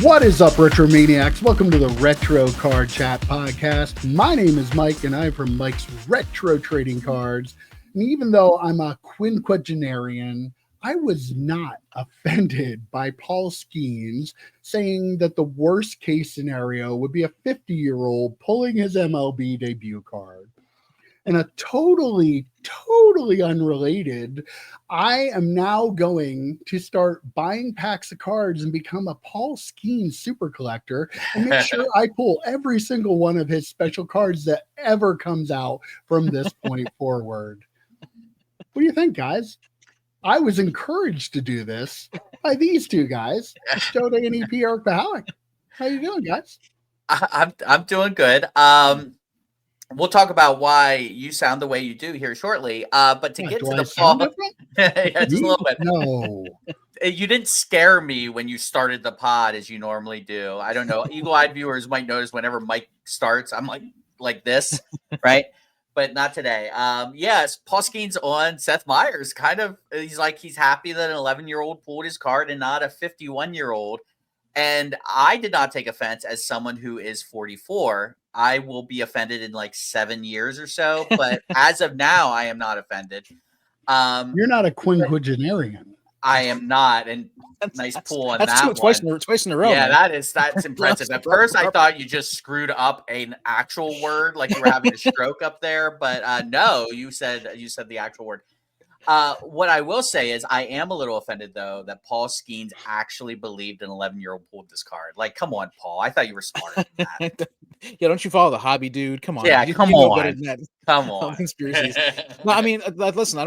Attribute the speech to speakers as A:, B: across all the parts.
A: What is up, RetroManiacs? Welcome to the Retro Card Chat Podcast. My name is Mike, and I'm from Mike's Retro Trading Cards. And even though I'm a quinquagenarian, I was not offended by Paul Skeens saying that the worst case scenario would be a 50-year-old pulling his MLB debut card. And a totally unrelated, I am now going to start buying packs of cards and become a Paul Skeens super collector and make sure I pull every single one of his special cards that ever comes out from this point forward. What do you think, guys? I was encouraged to do this by these two guys, Shohei and EP Eric Bahalik. How you doing, guys?
B: I'm doing good. We'll talk about why you sound the way you do here shortly. But to get to the Paul, yeah, just a little bit.
A: No,
B: you didn't scare me when you started the pod as you normally do. I don't know. Eagle-eyed viewers might notice whenever Mike starts, I'm like this, right? But not today. Yes, Paul Skeens on Seth Meyers. Kind of, he's happy that an 11-year-old pulled his card and not a 51-year-old. And I did not take offense as someone who is 44. I will be offended in like 7 years or so. But as of now, I am not offended.
A: You're not a quinquagenarian.
B: I am not. And nice pull on
C: that's
B: that
C: one. Twice in a row.
B: Yeah,
C: man.
B: that's impressive. At first, I thought you just screwed up an actual word, like you were having a stroke up there. But no, you said the actual word. What I will say is I am a little offended, though, that Paul Skeens actually believed an 11-year-old pulled this card. Like, come on, Paul. I thought you were smarter than that.
C: Yeah, don't you follow the hobby, dude? Come on.
B: Yeah, come on. Come on.
C: Conspiracies. No, I mean, listen,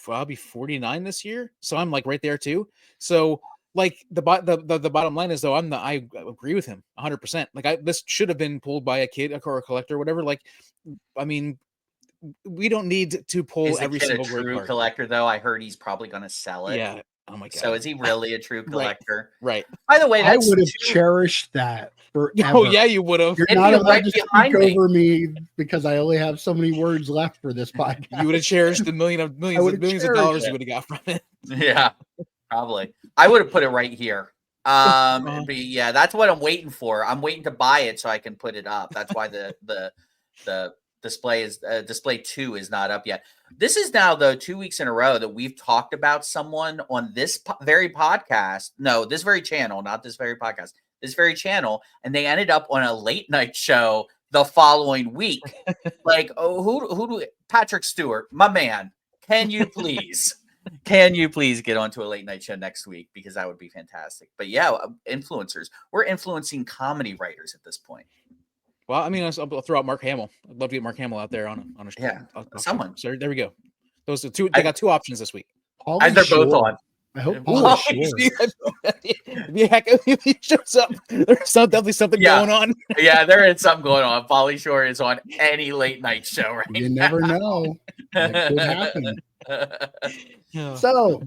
C: I'll be 49 this year, so I'm like right there too. So like the bottom line is though, I agree with him 100%. Like this should have been pulled by a kid or a collector or whatever. Like, I mean, we don't need to pull every single
B: true collector though. I heard he's probably going to sell it.
C: Yeah. Oh my god.
B: So is he really a true collector?
C: Right.
B: By the way,
A: I would have cherished that forever.
C: Oh yeah, you would have.
A: You're not allowed to speak over me because I only have so many words left for this podcast.
C: You would have cherished the millions of dollars you would have got from it.
B: Yeah, probably. I would have put it right here. But yeah, that's what I'm waiting for. I'm waiting to buy it so I can put it up. That's why the display 2 is not up yet. This is now though 2 weeks in a row that we've talked about someone on this very podcast. No, this very channel, not this very podcast. This very channel, and they ended up on a late night show the following week. Like, Patrick Stewart, my man, can you please get onto a late night show next week? Because that would be fantastic. But yeah, influencers. We're influencing comedy writers at this point.
C: Well, I mean, I'll throw out Mark Hamill. I'd love to get Mark Hamill out there on a
B: someone.
C: So there we go. Those are two. They got two options this week.
B: And they're both on.
A: I hope Paul
C: if he shows up, there's definitely something going on.
B: Yeah, there is something going on. Pauly Shore is on any late night show right
A: You never know. That could happen. So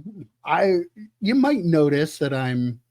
A: you might notice that I'm,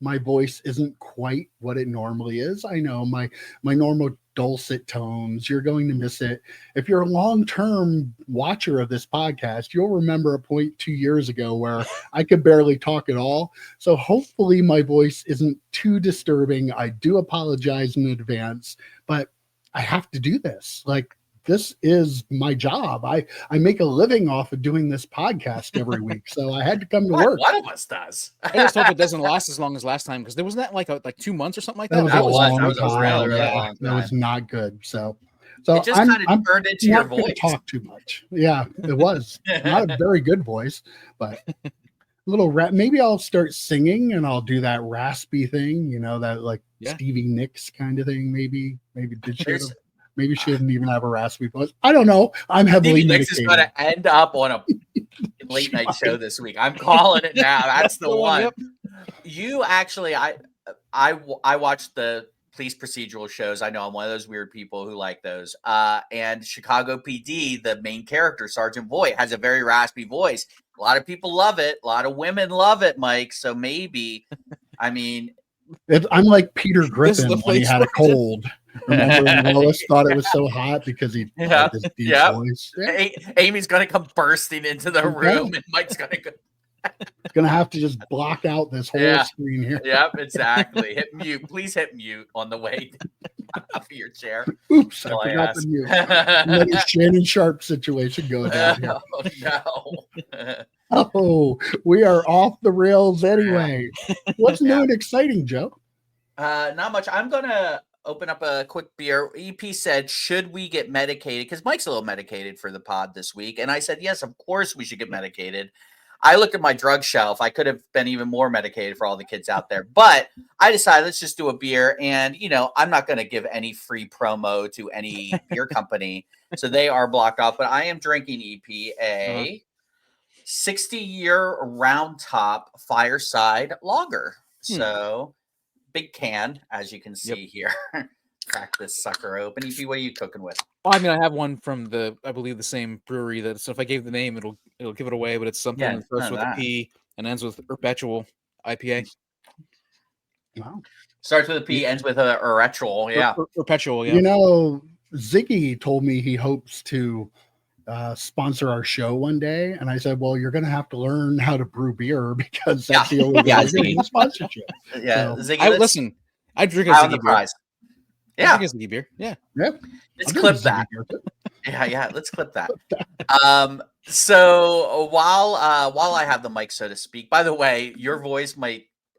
A: my voice isn't quite what it normally is. I know my normal dulcet tones. You're going to miss it. If you're a long-term watcher of this podcast, you'll remember a point 2 years ago where I could barely talk at all. So hopefully my voice isn't too disturbing. I do apologize in advance, but I have to do this. Like, this is my job. I make a living off of doing this podcast every week. So I had to come to work.
B: One of us does.
C: I just hope it doesn't last as long as last time, because there wasn't that like 2 months or something like that.
A: That was that was not good. So
B: it just kind of turned into your voice.
A: Talk too much. Yeah, it was not a very good voice, but a little rap. Maybe I'll start singing and I'll do that raspy thing, that like Stevie Nicks kind of thing. Maybe Maybe she didn't even have a raspy voice. I don't know. I'm heavily medicated.
B: This is going to end up on a late night show this week. I'm calling it now. That's the one. Yep. You actually, I watched the police procedural shows. I know I'm one of those weird people who like those. And Chicago PD, the main character, Sergeant Voight, has a very raspy voice. A lot of people love it. A lot of women love it, Mike. So maybe, I'm
A: like Peter Griffin when he had a cold. Remember when Willis thought it was so hot because he had this deep voice?
B: Yeah. Amy's going to come bursting into the room and Mike's going to go.
A: Gonna have to just block out this whole screen here.
B: Yep, exactly. Hit mute. Please hit mute on the way off of your chair.
A: Oops, I forgot to mute. Another Shannon Sharp situation going down here.
B: Oh, no.
A: Oh, we are off the rails anyway. What's new and exciting, Joe?
B: Not much. I'm gonna open up a quick beer. EP said, should we get medicated? Because Mike's a little medicated for the pod this week. And I said, yes, of course we should get medicated. I looked at my drug shelf. I could have been even more medicated for all the kids out there. But I decided, let's just do a beer. And, I'm not going to give any free promo to any beer company. So they are blocked off. But I am drinking EP a 60-year round top fireside lager. So big can, as you can see here. Crack this sucker open. EP, what are you cooking with?
C: Well, I mean, I have one from I believe the same brewery. So if I gave the name, it'll give it away. But it's something that starts with a P and ends with Perpetual IPA.
A: Wow.
B: Starts with a P, ends with a Perpetual. Yeah.
C: Perpetual. Yeah.
A: Ziggy told me he hopes to sponsor our show one day, and I said, well, you're going to have to learn how to brew beer because that's the only way to get sponsorship.
B: Yeah.
A: So,
B: Ziggy,
C: listen, I drink a Ziggy beer.
B: Yeah.
C: I drink a Ziggy beer. Yeah.
A: Yep.
B: Let's clip that. Yeah. Let's clip that. So while I have the mic, so to speak, by the way, your voice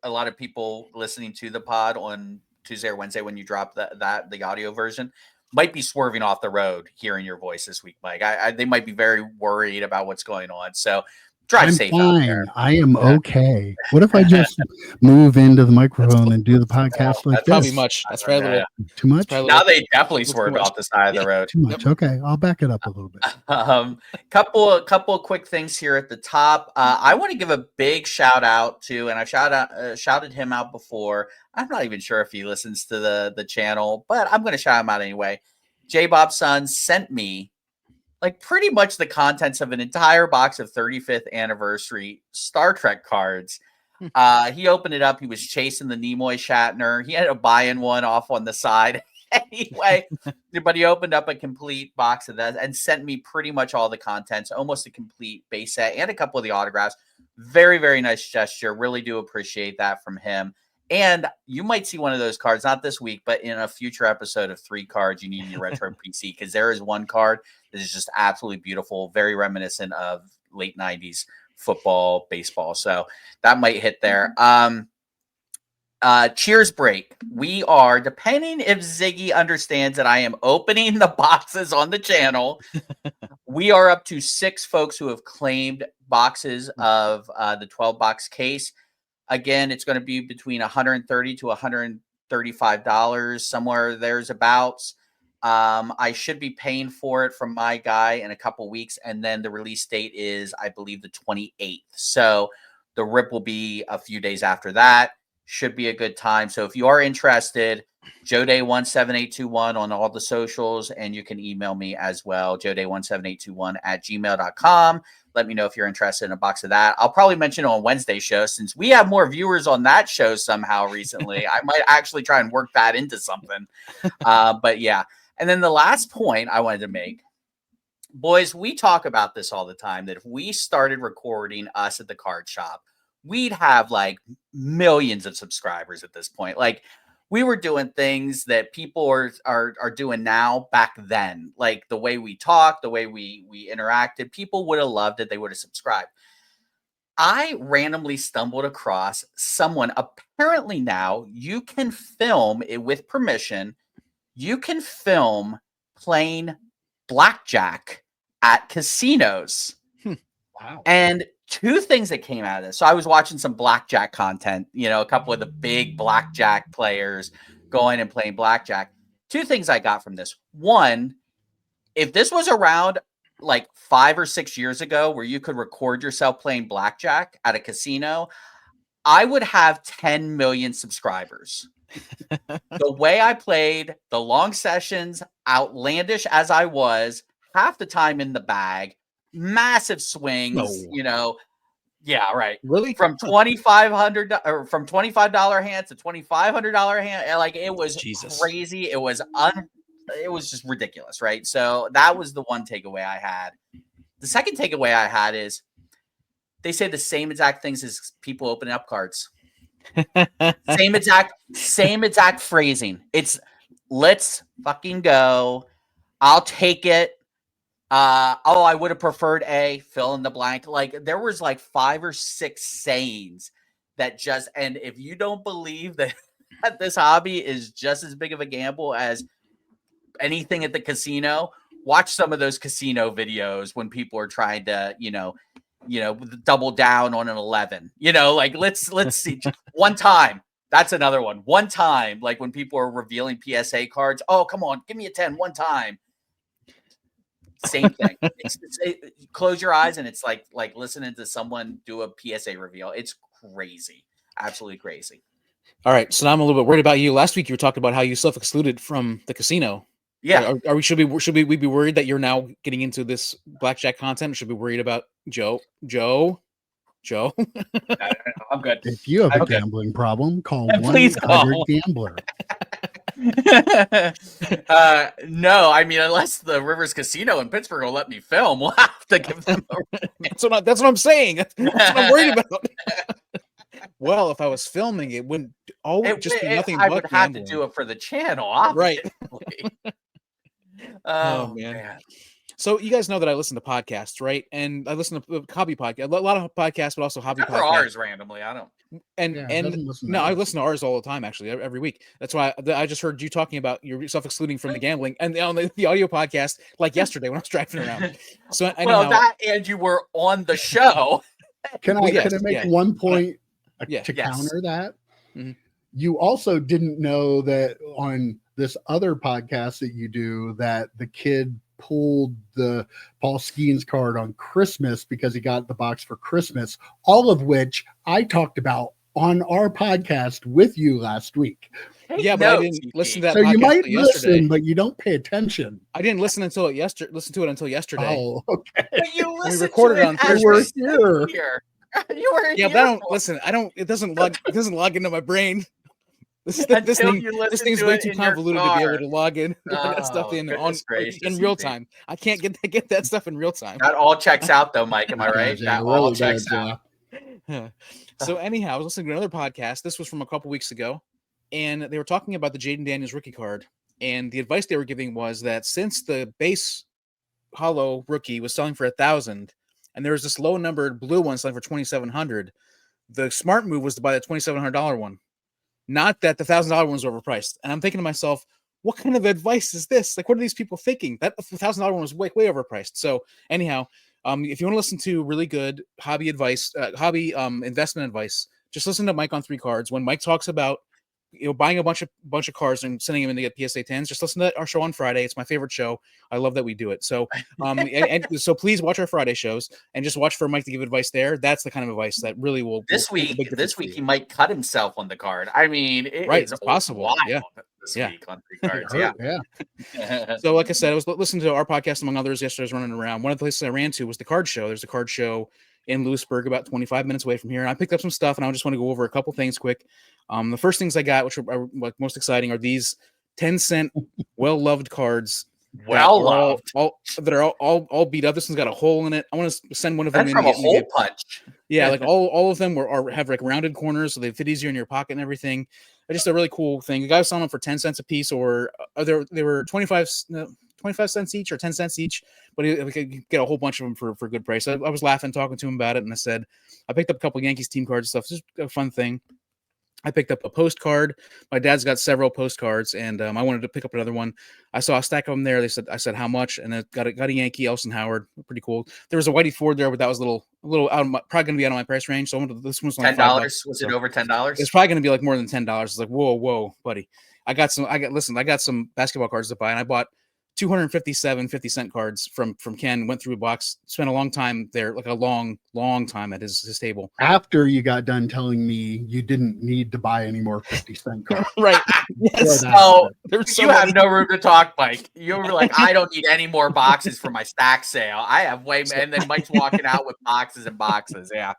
B: a lot of people listening to the pod on Tuesday or Wednesday when you drop the audio version might be swerving off the road hearing your voice this week, Mike. They might be very worried about what's going on. So drive safe out there.
A: I am okay. What if I just move into the microphone and do the podcast like
C: that's
A: this?
C: Probably much. That's probably a little
A: too much.
B: Now they definitely swerved off the side of the road.
A: Too much. Okay, I'll back it up a little bit.
B: Couple of quick things here at the top. I want to give a big shout out to, and I've shouted him out before. I'm not even sure if he listens to the channel, but I'm going to shout him out anyway. J Bob's son sent me like pretty much the contents of an entire box of 35th anniversary Star Trek cards. He opened it up. He was chasing the Nimoy Shatner. He ended up buying one off on the side. Anyway, but he opened up a complete box of that and sent me pretty much all the contents, almost a complete base set and a couple of the autographs. Very, very nice gesture. Really do appreciate that from him. And you might see one of those cards, not this week, but in a future episode of 3 cards you need in your retro PC, because there is one card that is just absolutely beautiful, very reminiscent of late 90s football, baseball. So that might hit there. Cheers break. We are, depending if Ziggy understands that I am opening the boxes on the channel, we are up to 6 folks who have claimed boxes of the 12-box case. Again, it's going to be between $130 to $135, somewhere there's abouts. I should be paying for it from my guy in a couple weeks, and then the release date is, I believe, the 28th. So the rip will be a few days after that. Should be a good time. So if you are interested, JoeDay17821 on all the socials, and you can email me as well, JoeDay17821@gmail.com. Let me know if you're interested in a box of that. I'll probably mention it on Wednesday's show, since we have more viewers on that show somehow recently. I might actually try and work that into something. But yeah. And then the last point I wanted to make, boys, we talk about this all the time, that if we started recording us at the card shop, we'd have like millions of subscribers at this point. Like, we were doing things that people are doing now back then. Like the way we talked, the way we interacted, people would have loved it. They would have subscribed. I randomly stumbled across someone. Apparently now you can film it with permission. You can film playing blackjack at casinos.
A: Wow.
B: And 2 things that came out of this. So I was watching some blackjack content, a couple of the big blackjack players going and playing blackjack. 2 things I got from this. One, if this was around like 5 or 6 years ago where you could record yourself playing blackjack at a casino, I would have 10 million subscribers. The way I played, the long sessions, outlandish as I was, half the time in the bag, massive swings, yeah, right.
C: Really?
B: From $2,500 or from $25 hands to $2,500 hand, like it was crazy. It was just ridiculous, right? So that was the one takeaway I had. The second takeaway I had is they say the same exact things as people opening up cards. Same exact phrasing. It's let's fucking go. I'll take it. I would have preferred a fill in the blank. Like there was like 5 or 6 sayings that just, and if you don't believe that this hobby is just as big of a gamble as anything at the casino, watch some of those casino videos when people are trying to, double down on an 11, like let's see one time. That's another one. One time, like when people are revealing PSA cards. Oh, come on, give me a 10 one time. Same thing. Close your eyes and it's like listening to someone do a PSA reveal. It's crazy. Absolutely crazy.
C: All right. So now I'm a little bit worried about you. Last week you were talking about how you self-excluded from the casino.
B: Yeah.
C: Should we be worried that you're now getting into this blackjack content? Should we be worried about Joe?
B: I'm good.
A: If you have a gambling problem, call
B: Please
A: 1-800-GAMBLER.
B: No, I mean, unless the Rivers Casino in Pittsburgh will let me film, we'll have to give them
C: that's what I'm saying. That's what I'm worried about. Well, if I was filming, it wouldn't always be nothing but
B: I would have
C: gambling.
B: to do it for the channel, obviously.
C: Right.
B: Oh man.
C: So you guys know that I listen to podcasts, right? And I listen to hobby podcasts, a lot of podcasts, but also hobby podcasts.
B: Ours randomly, I don't.
C: I listen to ours all the time, actually, every week. That's why I just heard you talking about your self-excluding from the gambling and on the audio podcast, like yesterday when I was driving around. So
B: and you were on the show.
A: Can I make one point to counter that?
C: Mm-hmm.
A: You also didn't know that on this other podcast that you do that the kid pulled the Paul Skeens card on Christmas because he got the box for Christmas, all of which I talked about on our podcast with you last week.
C: Yeah, but I didn't listen to that.
A: So you might
C: yesterday.
A: Listen, but you don't pay attention.
C: I didn't listen to it until yesterday.
A: Oh, okay.
B: But you listened
C: we recorded
B: to
C: on
B: it
C: Thursday.
B: You were here.
C: Yeah, but I don't listen. It doesn't log into my brain. This thing's way too convoluted to be able to log in that stuff in real time. I can't get that stuff in real time.
B: That all checks out though, Mike. Am I right? That all checks out.
C: So anyhow, I was listening to another podcast. This was from a couple weeks ago, and they were talking about the Jaden Daniels rookie card. And the advice they were giving was that since the base hollow rookie was selling for $1,000, and there was this low numbered blue one selling for $2,700, the smart move was to buy the $2,700 one. Not that the $1,000 one was overpriced. And I'm thinking to myself, what kind of advice is this? Like, what are these people thinking? That $1,000 one was way overpriced. So anyhow, if you want to listen to really good hobby advice, investment advice, just listen to Mike on 3 Cards. When Mike talks about buying a bunch of cards and sending them in to get PSA 10s, just listen to our show on Friday. It's my favorite show. I love that we do it. So so please watch our Friday shows and just watch for Mike to give advice there. That's the kind of advice that really will.
B: This week he might cut himself on the card. I mean,
C: it's possible.
B: This week on 3 Cards. Yeah.
C: So like I said, I was listening to our podcast among others yesterday. I was running around. One of the places I ran to was the card show. There's a card show in Lewisburg, about 25 minutes away from here. And I picked up some stuff, and I just want to go over a couple things quick. The first things I got, which are like most exciting, are these 10-cent well-loved cards.
B: Well-loved.
C: That are all beat up. This one's got a hole in it. I want to send one of them in.
B: From a hole punch.
C: Yeah, like all of them have like rounded corners, so they fit easier in your pocket and everything. It's just a really cool thing. The guy was selling them for 10 cents a piece, or they were 25 cents each or 10 cents each, but we could get a whole bunch of them for a good price. I was laughing, talking to him about it, and I said, I picked up a couple of Yankees team cards and stuff. It's just a fun thing. I picked up a postcard. My dad's got several postcards, and I wanted to pick up another one. I saw a stack of them there. I said how much, and it got a Yankee, Elson Howard, pretty cool. There was a Whitey Ford there, but that was a little out of probably going to be out of my price range. So this one's like
B: $10. Was it over $10?
C: It's probably going to be like more than $10. It's like whoa, buddy. I got some basketball cards to buy, and I bought 257 50-cent cards from Ken. Went through a box, spent a long time there, like a long time at his table.
A: After you got done telling me you didn't need to buy any more 50-cent cards.
C: Right. Yes.
B: So you have no room to talk, Mike. You were like, I don't need any more boxes for my stack sale. I have way, and then Mike's walking out with boxes and boxes. Yeah.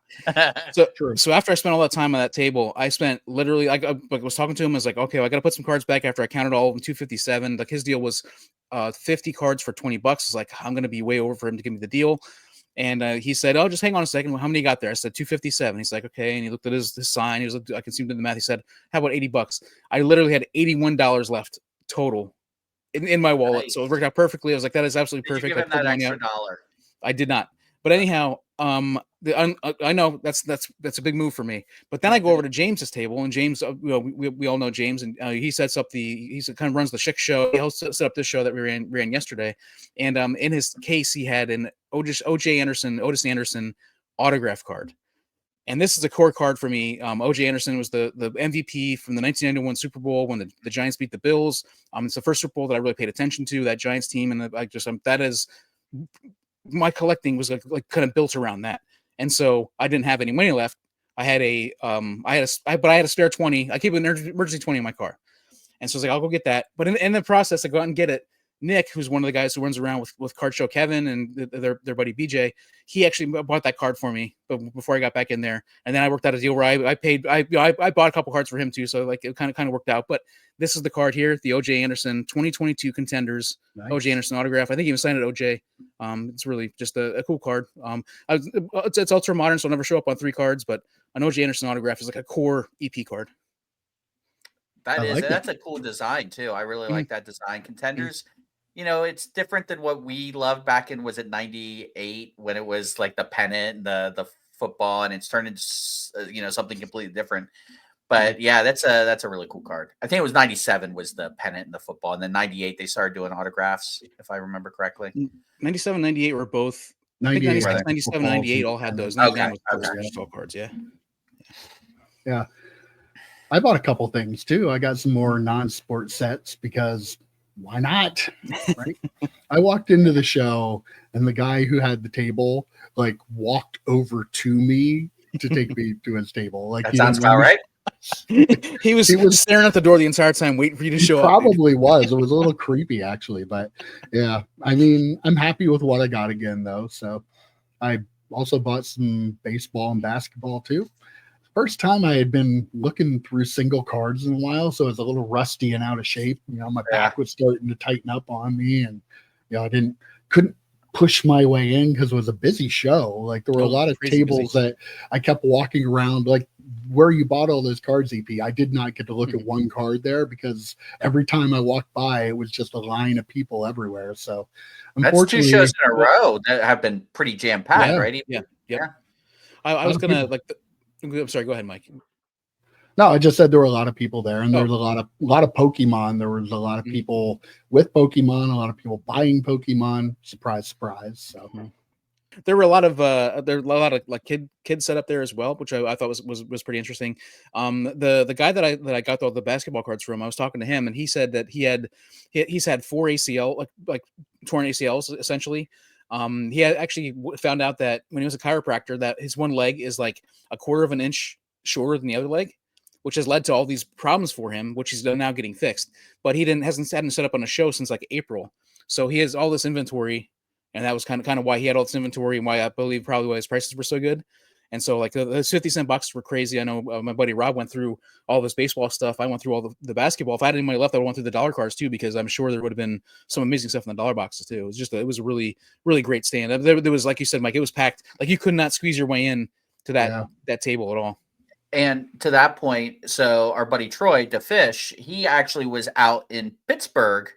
C: So after I spent all that time on that table, I spent literally, I was talking to him. I was like, okay, well, I got to put some cards back after I counted all of them, 257. Like his deal was 50 cards for $20. It's like, I'm going to be way over for him to give me the deal. And he said, "Oh, just hang on a second. Well, how many you got there?" I said 257. He's like, "Okay." And he looked at his sign. He was like, I can see him do the math. He said, "How about $80?" I literally had $81 left total in my wallet.
B: Nice.
C: So it worked out perfectly. I was like, that is absolutely
B: Did you
C: perfect.
B: give him that extra dollar?
C: I did not. But anyhow, I know that's a big move for me. But then I go over to James's table, and James, we all know James, and he sets up he kind of runs the Schick show. He helps set up this show that we ran yesterday, and in his case he had an Otis Anderson autograph card. And this is a core card for me. O.J. Anderson was the MVP from the 1991 Super Bowl when the Giants beat the Bills. It's the first Super Bowl that I really paid attention to, that Giants team, and that is my collecting was like kind of built around that. And so I didn't have any money left. I had a spare 20. I keep an emergency 20 in my car. And so I was like, I'll go get that. But in the process, I go out and get it. Nick, who's one of the guys who runs around with Card Show Kevin and their buddy BJ, he actually bought that card for me before I got back in there. And then I worked out a deal where I bought a couple cards for him too. So like it kind of worked out. But this is the card here, the OJ Anderson 2022 Contenders. Nice. OJ Anderson autograph. I think he even signed it OJ. It's really just a cool card. It's ultra modern, so it'll never show up on 3 cards, but an OJ Anderson autograph is like a core EP card.
B: That's a cool design too. I really like that design. Contenders, it's different than what we loved back in, was it 98 when it was like the pennant and the football, and it's turned into something completely different. But yeah, that's a really cool card. I think it was 97 was the pennant and the football, and then 98 they started doing autographs, if I remember correctly.
C: 97, 98 were both. 97, 98 all had those.
B: Okay.
C: Football cards, yeah.
A: Yeah. I bought a couple things too. I got some more non-sport sets because why not? Right. I walked into the show and the guy who had the table like walked over to me to take me to his table. Like
B: that sounds about right.
C: he was staring at the door the entire time, waiting for you to show up.
A: Probably was. It was a little creepy actually, but yeah. I mean, I'm happy with what I got again though. So I also bought some baseball and basketball too. First time I had been looking through single cards in a while, so it was a little rusty and out of shape. My back was starting to tighten up on me, and I couldn't push my way in because it was a busy show. Like there were a lot of tables that I kept walking around, like where you bought all those cards, EP. I did not get to look at one card there because every time I walked by, it was just a line of people everywhere. So unfortunately,
B: that's 2 shows in a row that have been pretty jam packed, right?
C: Yeah. I was gonna I'm sorry. Go ahead, Mike.
A: No, I just said there were a lot of people there, and there was a lot of Pokemon. There was a lot of people with Pokemon, a lot of people buying Pokemon. Surprise, surprise. So
C: there were a lot of like kids set up there as well, which I thought was pretty interesting. The guy that I got all the basketball cards from, I was talking to him, and he said that he's had 4 ACL like torn ACLs essentially. He had actually found out that when he was a chiropractor that his one leg is like a quarter of an inch shorter than the other leg, which has led to all these problems for him, which he's now getting fixed. But he hadn't set up on a show since like April, so he has all this inventory, and that was kind of why he had all this inventory and why I believe probably why his prices were so good. And so like those 50-cent boxes were crazy. I know my buddy Rob went through all this baseball stuff. I went through all the basketball. If I had any money left, I would went through the dollar cards too, because I'm sure there would have been some amazing stuff in the dollar boxes too. It was a really, really great stand. There was, like you said, Mike, it was packed. Like you could not squeeze your way in to that table at all.
B: And to that point, so our buddy Troy DeFish, he actually was out in Pittsburgh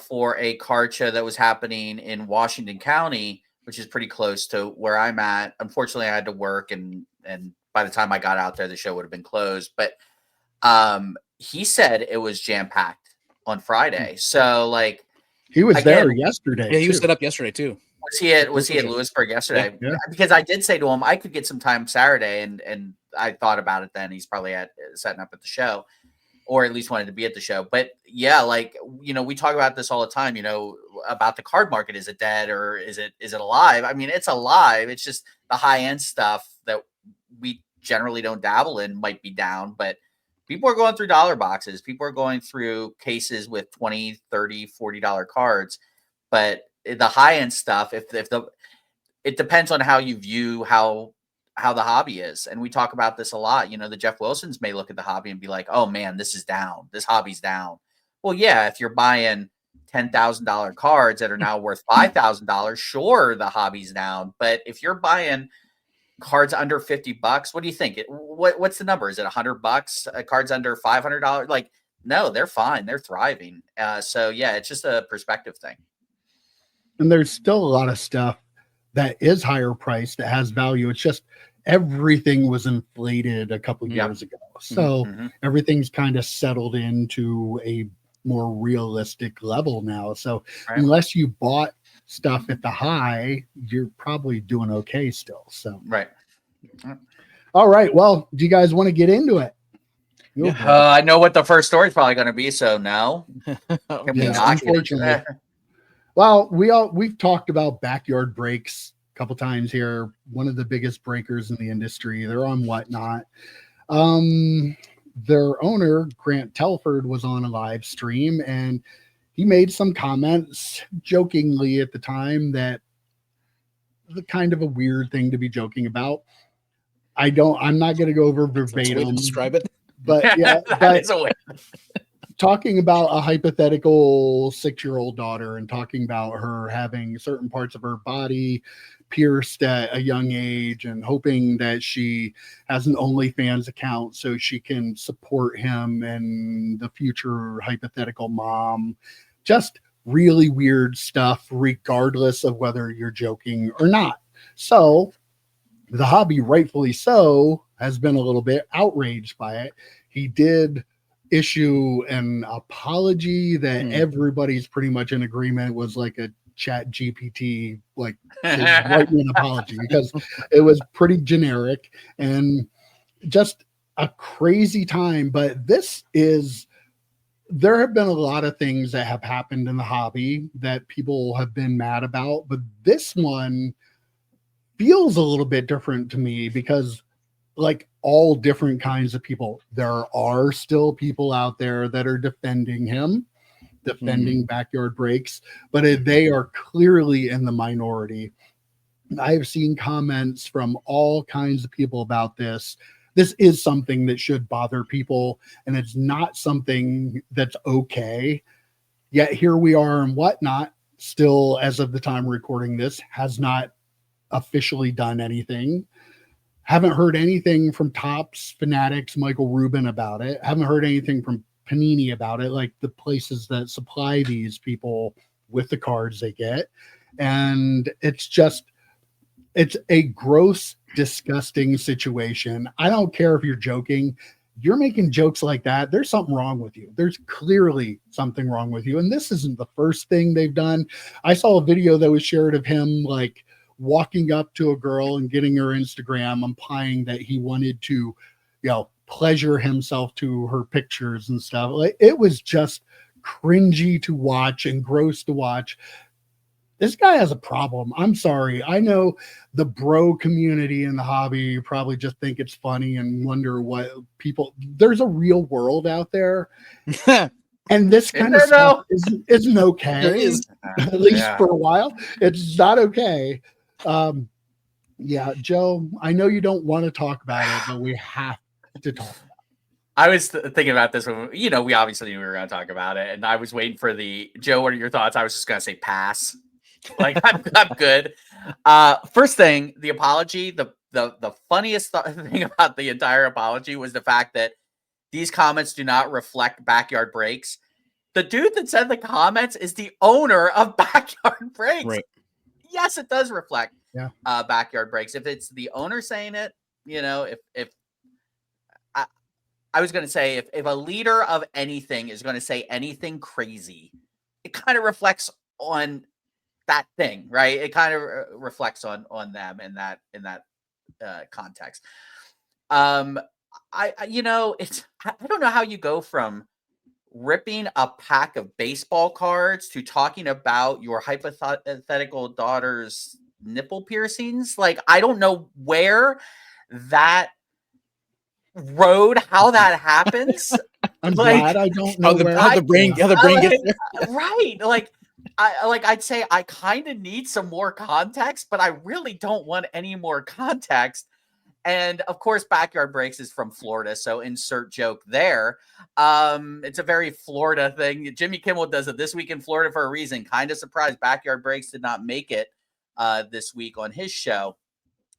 B: for a card show that was happening in Washington County, which is pretty close to where I'm at. Unfortunately, I had to work, and by the time I got out there, the show would have been closed. But he said it was jam-packed on Friday. So, like,
A: he was there yesterday.
C: Yeah, he was set up yesterday too.
B: Was he at Lewisburg yesterday?
A: Yeah.
B: Because I did say to him I could get some time Saturday, and I thought about it then. He's probably setting up at the show, or at least wanted to be at the show. But yeah, like, we talk about this all the time, about the card market. Is it dead or is it alive? I mean, it's alive. It's just the high end stuff that we generally don't dabble in might be down, but people are going through dollar boxes. People are going through cases with $20, $30, $40 cards. But the high end stuff, it depends on how you view how the hobby is. And we talk about this a lot. The Jeff Wilsons may look at the hobby and be like, oh man, this is down. This hobby's down. Well, yeah, if you're buying $10,000 cards that are now worth $5,000, sure, the hobby's down. But if you're buying cards under $50, what do you think? What's the number? Is it $100? Cards under $500? Like, no, they're fine. They're thriving. So yeah, it's just a perspective thing.
A: And there's still a lot of stuff that is higher priced that has value. It's just everything was inflated a couple years ago. So everything's kind of settled into a more realistic level now. So unless you bought stuff at the high, you're probably doing okay still. So all right. Well, do you guys want to get into it?
B: I know what the first story is probably going to be. So no, can we not get into that?
A: Well, we've talked about backyard breaks a couple times here. One of the biggest breakers in the industry. They're on Whatnot. Their owner, Grant Telford, was on a live stream, and he made some comments jokingly at the time that the kind of a weird thing to be joking about. I'm not going to go over verbatim.
C: Describe it.
A: But yeah, talking about a hypothetical 6-year-old daughter and talking about her having certain parts of her body pierced at a young age and hoping that she has an OnlyFans account so she can support him and the future hypothetical mom. Just really weird stuff, regardless of whether you're joking or not. So the hobby, rightfully so, has been a little bit outraged by it. He did issue an apology that everybody's pretty much in agreement was like a Chat GPT, like writing an apology, because it was pretty generic and just a crazy time. But there have been a lot of things that have happened in the hobby that people have been mad about, but this one feels a little bit different to me because, like all different kinds of people, there are still people out there that are defending him, defending backyard breaks, but they are clearly in the minority. I've seen comments from all kinds of people about this. This is something that should bother people, and it's not something that's okay. Yet here we are and Whatnot, still, as of the time recording this, has not officially done anything. Haven't heard anything from Topps, Fanatics, Michael Rubin about it. Haven't heard anything from Panini about it, like the places that supply these people with the cards they get. And it's a gross, disgusting situation. I don't care if you're joking. You're making jokes like that. There's something wrong with you. There's clearly something wrong with you. And this isn't the first thing they've done. I saw a video that was shared of him like walking up to a girl and getting her Instagram, implying that he wanted to, pleasure himself to her pictures and stuff. Like, it was just cringy to watch and gross to watch. This guy has a problem. I'm sorry. I know the bro community in the hobby probably just think it's funny and wonder what there's a real world out there. And this kind of stuff isn't okay.
C: There is.
A: At least for a while. It's not okay. Joe, I know you don't want to talk about it, but we have to talk about it.
B: I was thinking about this when, we obviously knew we were going to talk about it, and I was waiting for Joe, what are your thoughts? I was just going to say pass. Like, I'm good. First thing, the apology, the funniest thing about the entire apology was the fact that these comments do not reflect backyard breaks. The dude that said the comments is the owner of Backyard Breaks.
C: Right.
B: Yes, it does reflect backyard breaks. If it's the owner saying it, if I was going to say, if a leader of anything is going to say anything crazy, it kind of reflects on that thing, right? It kind of reflects on them in that context. I don't know how you go from ripping a pack of baseball cards to talking about your hypothetical daughter's nipple piercings. Like, I don't know where that road, how that happens.
A: I'm glad I don't know
C: how the brain gets there.
B: Right. I'd say I kind of need some more context, but I really don't want any more context. And of course, Backyard Breaks is from Florida, so insert joke there. It's a very Florida thing. Jimmy Kimmel does it this week in Florida for a reason. Kind of surprised Backyard Breaks did not make it this week on his show.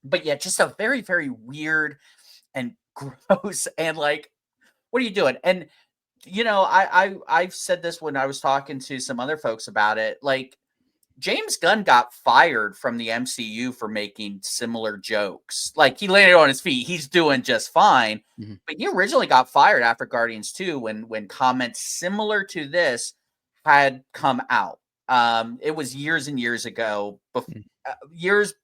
B: But yeah, just a very, very weird and gross and like, what are you doing? And I've said this when I was talking to some other folks about it. Like, James Gunn got fired from the MCU for making similar jokes. Like, he landed on his feet. He's doing just fine. Mm-hmm. But he originally got fired after Guardians 2 when comments similar to this had come out. It was years and years ago, years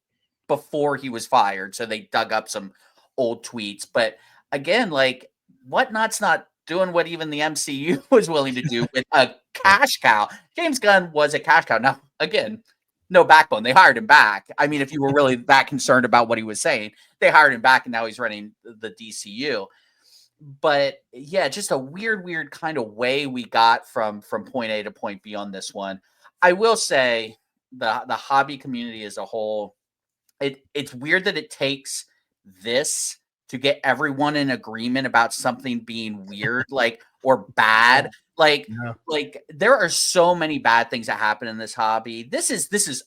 B: before he was fired. So they dug up some old tweets. But again, like, Whatnot's not doing what even the MCU was willing to do with a cash cow. James Gunn was a cash cow. Now, again, no backbone. They hired him back. I mean, if you were really that concerned about what he was saying, they hired him back, and now he's running the DCU. But yeah, just a weird kind of way we got from point A to point B on this one. I will say the hobby community as a whole, it's weird that it takes this to get everyone in agreement about something being weird, like, or bad. Like there are so many bad things that happen in this hobby. This is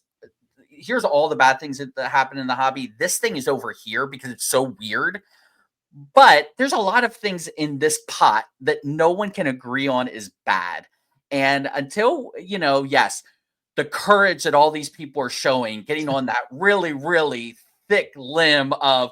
B: here's all the bad things that happen in the hobby. This thing is over here because it's so weird. But there's a lot of things in this pot that no one can agree on is bad. And until, yes, the courage that all these people are showing, getting on that really, really thick limb of,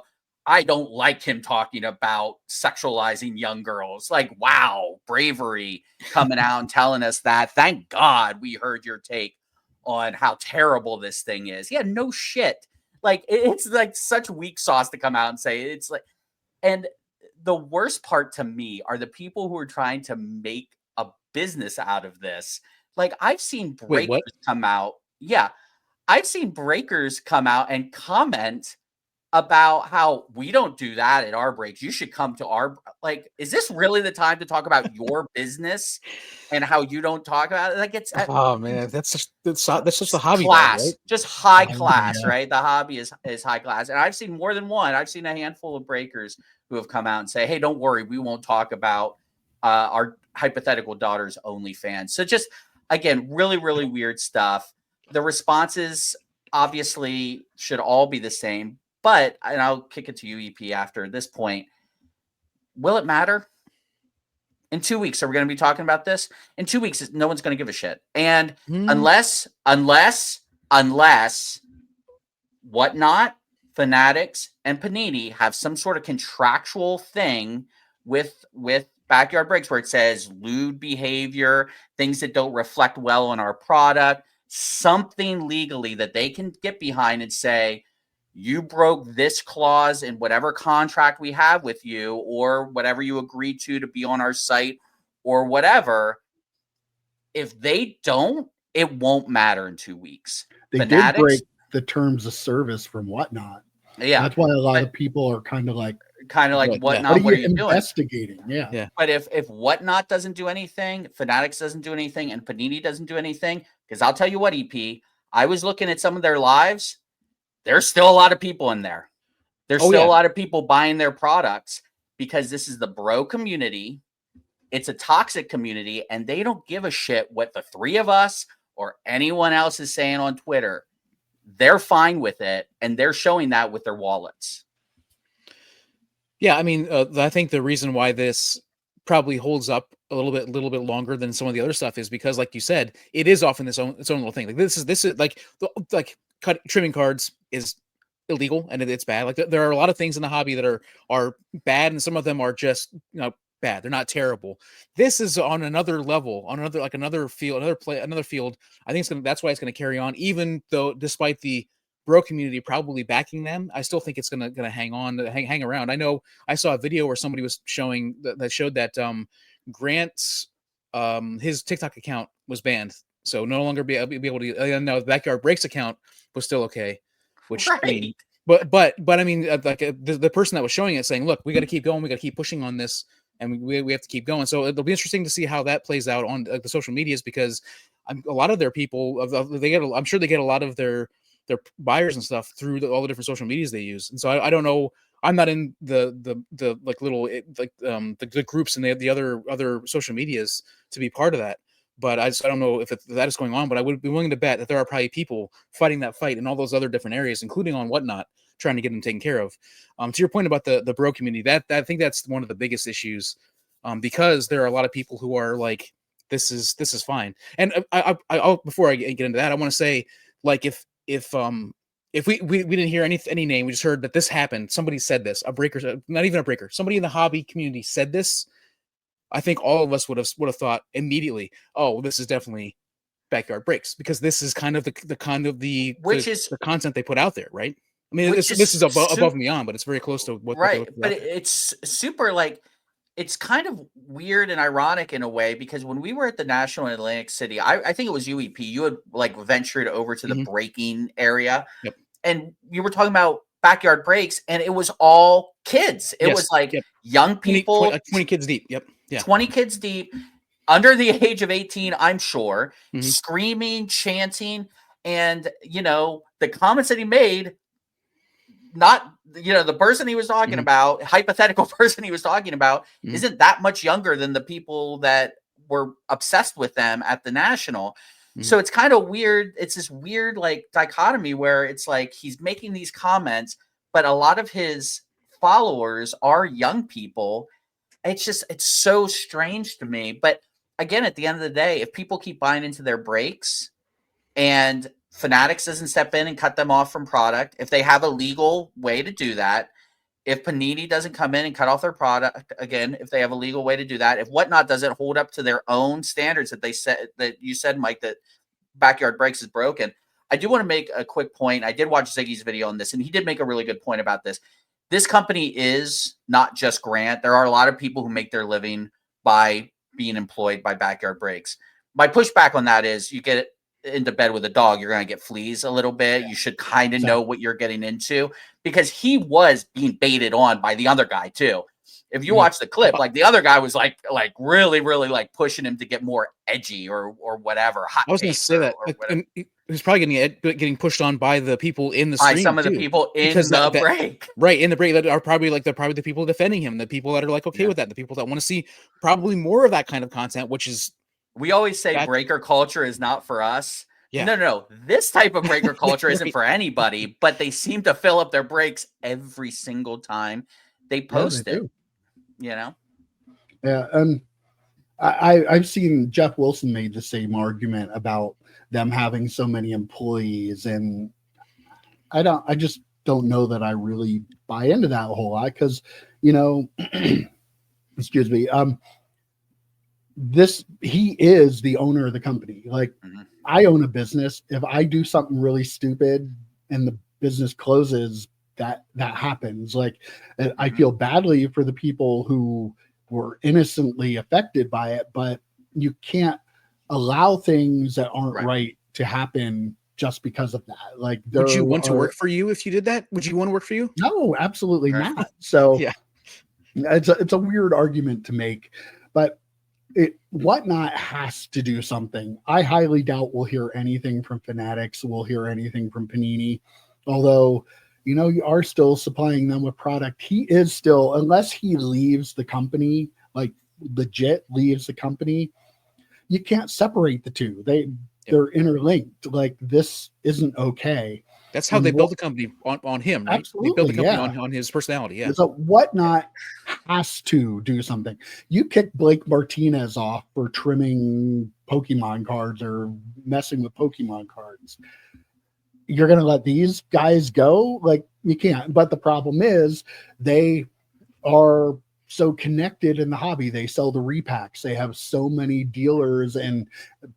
B: I don't like him talking about sexualizing young girls. Like, wow, bravery coming out and telling us that. Thank God we heard your take on how terrible this thing is. Yeah, no shit. Like, it's like such weak sauce to come out and say. It's like, and the worst part to me are the people who are trying to make a business out of this. Like, I've seen breakers come out. Yeah, I've seen breakers come out and comment about how we don't do that at our breaks. You should come to our, like, is this really the time to talk about your business and how you don't talk about it? Like, it's,
C: oh man, that's such a hobby
B: class,
C: right?
B: Just high class, right? The hobby is high class. And I've seen more than one. I've seen a handful of breakers who have come out and say, hey, don't worry, we won't talk about our hypothetical daughter's OnlyFans. So just, again, really, really weird stuff. The responses obviously should all be the same. But, and I'll kick it to you, EP, after this point, will it matter? In 2 weeks, are we going to be talking about this? In 2 weeks, no one's going to give a shit. And unless Whatnot, Fanatics, and Panini have some sort of contractual thing with Backyard Breaks where it says lewd behavior, things that don't reflect well on our product, something legally that they can get behind and say, you broke this clause in whatever contract we have with you or whatever you agreed to be on our site or whatever. If they don't, it won't matter in 2 weeks.
A: They did break the terms of service from Whatnot.
B: Yeah.
A: That's why a lot of people are kind of like
B: Whatnot, what are you
A: investigating?
B: Doing? Yeah. But if Whatnot doesn't do anything, Fanatics doesn't do anything, and Panini doesn't do anything, because I'll tell you what, EP, I was looking at some of their lives. There's still a lot of people in there. There's still a lot of people buying their products because this is the bro community. It's a toxic community, and they don't give a shit what the three of us or anyone else is saying on Twitter. They're fine with it, and they're showing that with their wallets.
C: Yeah, I mean, I think the reason why this probably holds up a little bit longer than some of the other stuff is because, like you said, it is often its own little thing. Like this is like trimming cards is illegal and it's bad. Like there are a lot of things in the hobby that are bad, and some of them are just bad. They're not terrible. This is on another level, on another field. I think that's why it's gonna carry on, even though despite the bro community probably backing them, I still think it's gonna hang around. I know I saw a video where somebody was showing that showed that Grant's his TikTok account was banned, so no longer be able to. No, the Backyard Breaks account was still okay, which
B: right.
C: I mean, but I mean, the person that was showing it saying, look, we got to keep going, we got to keep pushing on this, and we have to keep going. So it'll be interesting to see how that plays out on the social medias, because a lot of their people, I'm sure they get a lot of their buyers and stuff through all the different social medias they use. And so I don't know I'm not in the like little the groups and the other social medias to be part of that. But I don't know if that is going on. But I would be willing to bet that there are probably people fighting that fight in all those other different areas, including on Whatnot, trying to get them taken care of. To your point about the bro community, that I think that's one of the biggest issues, because there are a lot of people who are like, this is fine. And I'll before I get into that, I want to say, like, if we didn't hear any name, we just heard that this happened. Somebody said this, a breaker, not even a breaker, somebody in the hobby community said this. I think all of us would have thought immediately, oh, this is definitely Backyard Breaks, because this is kind of the content they put out there, right? I mean, this is above and beyond, but it's very close to what
B: right. But it's super, like, it's kind of weird and ironic in a way, because when we were at the National in Atlantic City, I think it was UEP, you had like ventured over to the breaking area.
C: Yep.
B: And you were talking about Backyard Breaks, and it was all kids. It was like young people,
C: 20 kids deep. Yep. Yeah.
B: 20 kids deep, under the age of 18, I'm sure, screaming, chanting. And, you know, the comments that he made, not, you know, the person he was talking about, hypothetical person he was talking about, isn't that much younger than the people that were obsessed with them at the National. So it's kind of weird. It's this weird, like, dichotomy where it's like he's making these comments, but a lot of his followers are young people. It's so strange to me. But again, at the end of the day, if people keep buying into their breaks and Fanatics doesn't step in and cut them off from product, if they have a legal way to do that, if Panini doesn't come in and cut off their product, again, if they have a legal way to do that, if Whatnot doesn't hold up to their own standards that they said, that you said, Mike, that Backyard Breaks is broken. I do want to make a quick point. I did watch Ziggy's video on this, and he did make a really good point about this. This company is not just Grant. There are a lot of people who make their living by being employed by Backyard Breaks. My pushback on that is, you get into bed with a dog, you're going to get fleas a little bit. You should kind of know what you're getting into, because he was being baited on by the other guy too. If you watch the clip, like, the other guy was like really, really like pushing him to get more edgy or whatever.
C: I was going to say that. And he's probably getting pushed on by the people in the stream,
B: by some of the people in the break.
C: Right, in the break, that are probably the people defending him, the people that are like okay with that, the people that want to see probably more of that kind of content, which is,
B: we always say breaker culture is not for us.
C: Yeah.
B: No. This type of breaker culture isn't for anybody, but they seem to fill up their breaks every single time they post it. You know?
A: Yeah. I've seen Jeff Wilson made the same argument about them having so many employees, and I just don't know that I really buy into that a whole lot, because, you know, excuse me, he is the owner of the company. Like, I own a business. If I do something really stupid and the business closes, that happens. Like, I feel badly for the people who were innocently affected by it, but you can't allow things that aren't right to happen just because of that. Like,
C: would you want to work for you if you did that? Would you want to work for you?
A: No, absolutely not. So
C: yeah,
A: it's a weird argument to make, but Whatnot has to do something. I highly doubt we'll hear anything from Fanatics. We'll hear anything from Panini, although, you know, you are still supplying them with product. He is still, unless he leaves the company, like legit leaves the company, you can't separate the two. They're interlinked. Like, this isn't okay.
C: That's how they build the company on him, right?
A: Absolutely,
C: they build the company on his personality. Yeah.
A: So Whatnot has to do something. You kick Blake Martinez off for trimming Pokemon cards or messing with Pokemon cards. You're going to let these guys go? Like, you can't. But the problem is, they are so connected in the hobby. They sell the repacks. They have so many dealers and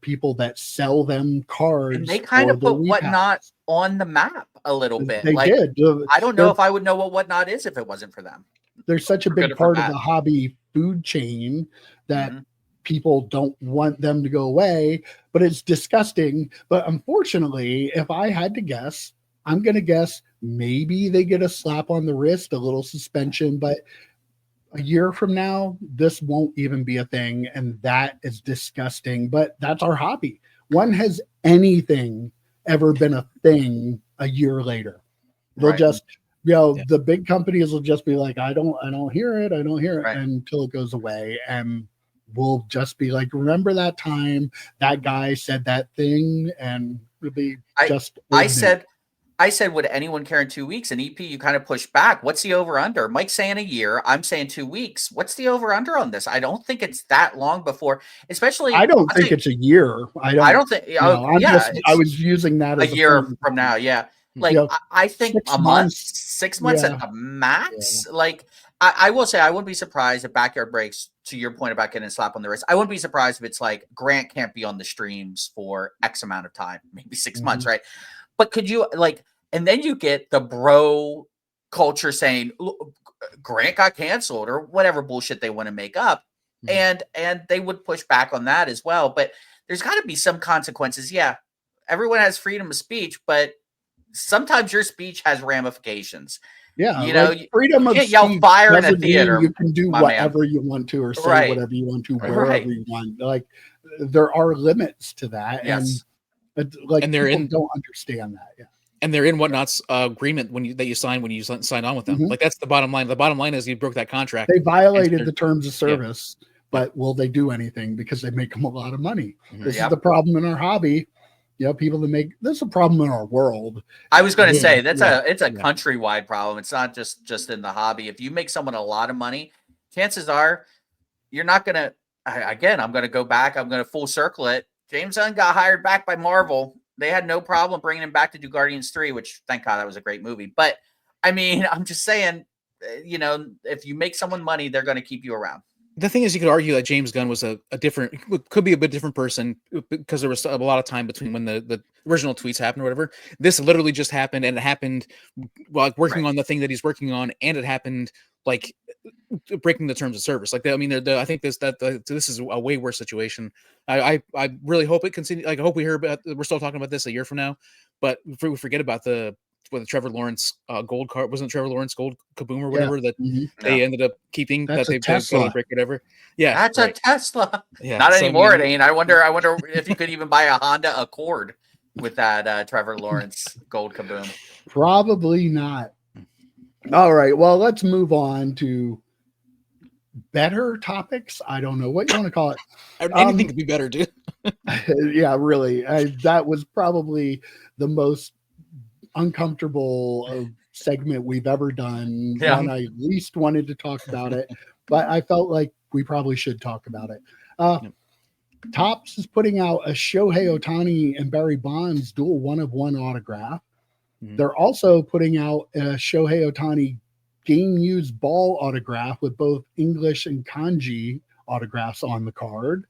A: people that sell them cards.
B: And they kind of put Whatnot on the map a little bit.
A: They did.
B: I don't know if I would know what Whatnot is if it wasn't for them.
A: They're such a big part of the hobby food chain that people don't want them to go away, but it's disgusting. But unfortunately, if I had to guess, I'm going to guess maybe they get a slap on the wrist, a little suspension, but a year from now, this won't even be a thing. And that is disgusting, but that's our hobby. When has anything ever been a thing a year later? They'll just
C: Yeah.
A: the big companies will just be like, I don't hear it,
B: Right.
A: until it goes away, and we'll just be like, remember that time that guy said that thing, and it'll be just
B: I
A: old news.
B: said, would anyone care in 2 weeks? And EP, you kind of pushed back. What's the over under? Mike's saying a year. I'm saying 2 weeks. What's the over under on this? I don't think it's that long before, especially.
A: I don't think it's a year.
B: I don't think.
A: I was using that
B: a
A: as
B: year
A: point.
B: from now. Yeah. Like,
A: You know,
B: I think
A: 6
B: a month,
A: months.
B: 6 months
A: Yeah.
B: at the max. Like, I will say, I wouldn't be surprised if Backyard Breaks, to your point about getting a slap on the wrist, I wouldn't be surprised if it's like Grant can't be on the streams for X amount of time, maybe 6 months, right? But could you, like, and then you get the bro culture saying Grant got canceled or whatever bullshit they want to make up. And they would push back on that as well. But there's got to be some consequences. Yeah. Everyone has freedom of speech, but sometimes your speech has ramifications.
A: Yeah,
B: you know,
A: freedom
B: you
A: of
B: can't yell
A: speech
B: fire in a
A: doesn't mean
B: theater.
A: you can do
B: my man.
A: whatever you want to or say
B: Right.
A: whatever you want to
B: Right.
A: wherever you want. Like, there are limits to that,
B: Yes.
A: and like,
C: And they're
A: people
C: in-
A: don't understand that. Yeah.
C: And they're in Whatnot's agreement that you sign when you sign on with them. Like, that's the bottom line. The bottom line is you broke that contract.
A: They violated
C: they're-
A: the terms of service, but will they do anything because they make them a lot of money? This is
B: Yep.
A: the problem in our hobby. You know, people that make this is a problem in our world.
B: I was going to say it's
A: Yeah.
B: a countrywide problem. It's not just in the hobby. If you make someone a lot of money, chances are you're not going to. Again, I'm going to go back. I'm going to full circle it. James Gunn got hired back by Marvel. They had no problem bringing him back to do Guardians 3, which, thank God, that was a great movie. But I mean, I'm just saying, you know, if you make someone money, they're going to keep you around.
C: The thing is, you could argue that James Gunn was a different, could be a bit different person because there was a lot of time between when the original tweets happened or whatever. This literally just happened, and it happened while working on the thing that he's working on, and it happened like breaking the terms of service. Like, I mean, I think this is a way worse situation. I really hope it continues. Like, I hope we hear about. We're still talking about this a year from now, but we forget about the Trevor Lawrence gold card. Wasn't Trevor Lawrence gold kaboom or whatever that they ended up keeping?
A: That's
C: that
A: a Tesla.
C: break whatever. Yeah,
B: that's a Tesla.
C: Yeah,
B: not
C: so,
B: anymore.
C: I mean,
B: it ain't. I wonder if you could even buy a Honda Accord with that Trevor Lawrence gold kaboom.
A: Probably not. All right. Well, let's move on to better topics. I don't know what you want to call it.
C: Anything could be better, dude.
A: Yeah, really. That was probably the most uncomfortable segment we've ever done.
B: Yeah.
A: One I least wanted to talk about it, but I felt like we probably should talk about it. Topps is putting out a Shohei Ohtani and Barry Bonds dual 1-of-1 autograph. They're also putting out a Shohei Ohtani game used ball autograph with both English and kanji autographs on the card.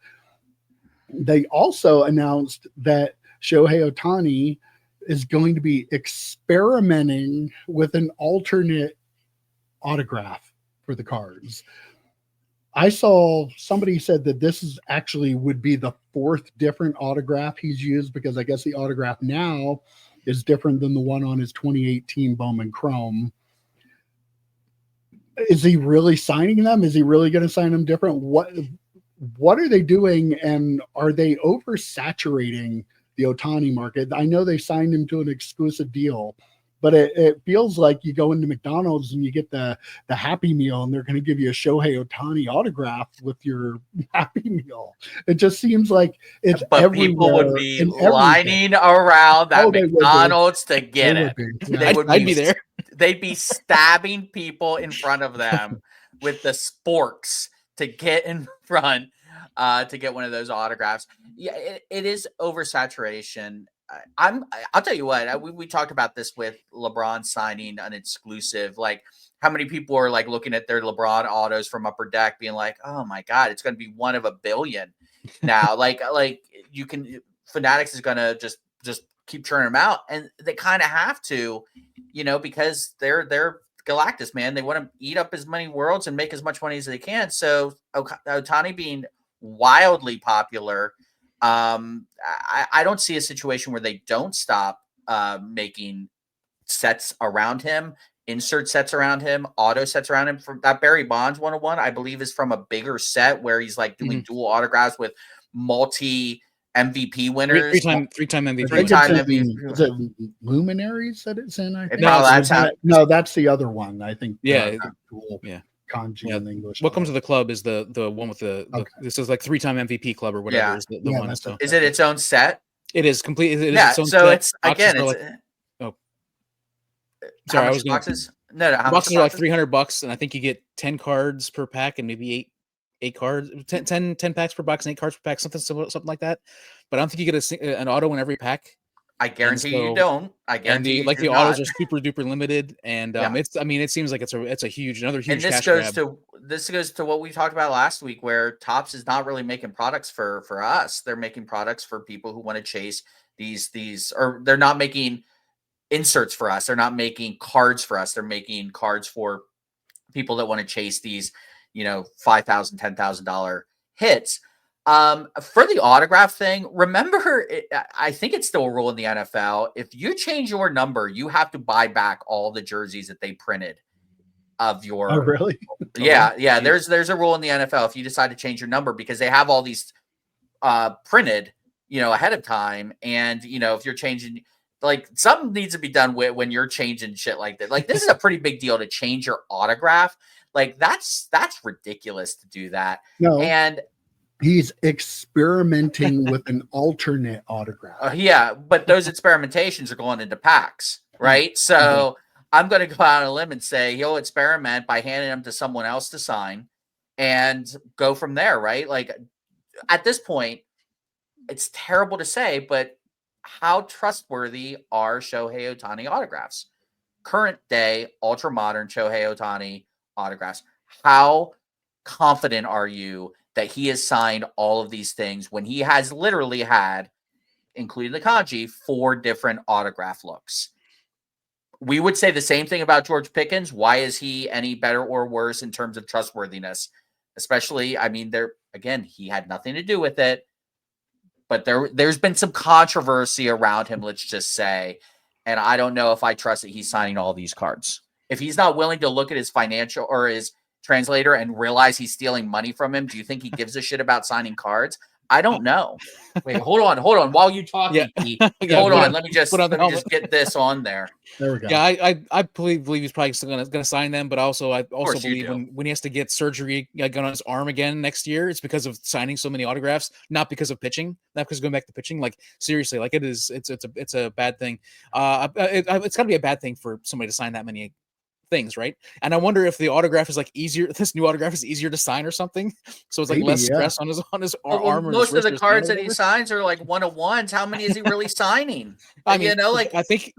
A: They also announced that Shohei Ohtani is going to be experimenting with an alternate autograph for the cards. I saw somebody said that this is actually would be the 4th different autograph he's used, because I guess the autograph now is different than the one on his 2018 Bowman Chrome. Is he really signing them? Is he really going to sign them different? What are they doing? And are they oversaturating the Ohtani market? I know they signed him to an exclusive deal, but it feels like you go into McDonald's and you get the Happy Meal, and they're going to give you a Shohei Ohtani autograph with your Happy Meal. It just seems like it's
B: but
A: everywhere.
B: People would be lining around that McDonald's to get it.
C: I'd be there.
B: They'd be stabbing people in front of them with the sporks to get in front to get one of those autographs. Yeah, it is oversaturation. I'll tell you what, we talked about this with LeBron signing an exclusive. Like, how many people are like looking at their LeBron autos from Upper Deck being like, oh my God, it's going to be 1 of a billion now. like you can, Fanatics is going to just keep churning them out, and they kind of have to, you know, because they're Galactus, man. They want to eat up as many worlds and make as much money as they can. So Ohtani being wildly popular, I don't see a situation where they don't stop making sets around him, insert sets around him, auto sets around him. From that Barry Bonds 1-of-1, I believe, is from a bigger set where he's like doing dual autographs with multi MVP winners.
C: Three-time
A: I
C: MVP.
A: think
B: Three-time
A: it's in,
B: MVP.
A: is it Luminaries that it's in? I think.
C: No,
A: No, that's the other one. I think.
C: Yeah.
A: Cool.
C: Yeah.
A: Kanji
C: Yeah.
A: in English.
C: Welcome to the Club is the one with the
A: Okay.
C: this is like 3-time MVP club or whatever
B: Yeah.
C: is the
A: Yeah,
C: one.
A: that's
C: So
B: Is it its own set?
C: it is complete. It is
B: Yeah.
C: its own
B: So
C: set.
B: it's
C: Boxes
B: again,
C: are
B: it's
C: like, oh,
B: how
C: sorry, I
B: much
C: was gonna,
B: boxes? No, how
C: the
B: much
C: boxes are like
B: boxes?
C: $300, and I think you get 10 cards per pack and maybe eight cards, 10 packs per box and 8 cards per pack, something like that. But I don't think you get an auto in every pack.
B: I guarantee you
C: so-
B: don't. I guarantee you do
C: the autos
B: not.
C: are super duper limited, and
B: Yeah.
C: it seems like it's another huge
B: And this
C: cash
B: goes
C: grab.
B: to what we talked about last week, where Topps is not really making products for us. They're making products for people who want to chase these, or they're not making inserts for us. They're not making cards for us. They're making cards for people that want to chase these, $5,000, $10,000 hits. For the autograph thing, remember, I think it's still a rule in the NFL. If you change your number, you have to buy back all the jerseys that they printed of your.
A: Oh, really?
B: Yeah. There's a rule in the NFL if you decide to change your number, because they have all these printed, ahead of time, and if you're changing, like, something needs to be done with when you're changing shit like that. Like, this is a pretty big deal to change your autograph. Like, that's ridiculous to do that.
A: No.
B: And
A: he's experimenting with an alternate autograph.
B: yeah, but those experimentations are going into packs, right? So I'm going to go out on a limb and say he'll experiment by handing them to someone else to sign and go from there, right? Like, at this point, it's terrible to say, but how trustworthy are Shohei Ohtani autographs? Current day, ultra modern Shohei Ohtani autographs. How confident are you that he has signed all of these things when he has literally had, including the kanji, 4 different autograph looks? We would say the same thing about George Pickens. Why is he any better or worse in terms of trustworthiness? Especially, I mean, he had nothing to do with it, but there's been some controversy around him, let's just say, and I don't know if I trust that he's signing all these cards. If he's not willing to look at his financial or his translator and realize he's stealing money from him, do you think he gives a shit about signing cards? I don't know. Wait, hold on. While you talk, Pete, hold on. Let me just get this on there.
A: There we go.
C: Yeah, I believe he's probably still going to sign them, but I also believe when he has to get surgery on his arm again next year, it's because of signing so many autographs, not because of pitching, not because going back to pitching. Like, seriously, like, it's a bad thing. It's got to be a bad thing for somebody to sign that many things, right? And I wonder if the autograph is like easier. This new autograph is easier to sign or something, so it's like less stress on his arm. Or
B: most of the cards that he signs are like 1-of-1s. How many is he really signing?
C: I mean, I think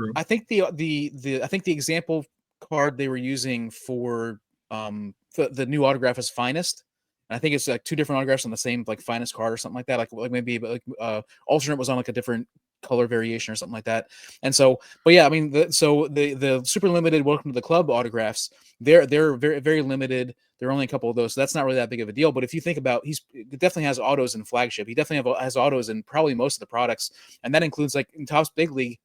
C: the example card they were using for the new autograph is Finest. And I think it's like 2 different autographs on the same like Finest card or something like that. Like maybe alternate was on like a different color variation or something like that. And so, but yeah, I mean, the super limited Welcome to the Club autographs, they're very, very limited. There are only a couple of those, so that's not really that big of a deal. But if you think about, he definitely has autos in Flagship. He definitely has autos in probably most of the products, and that includes like in Topps Big League.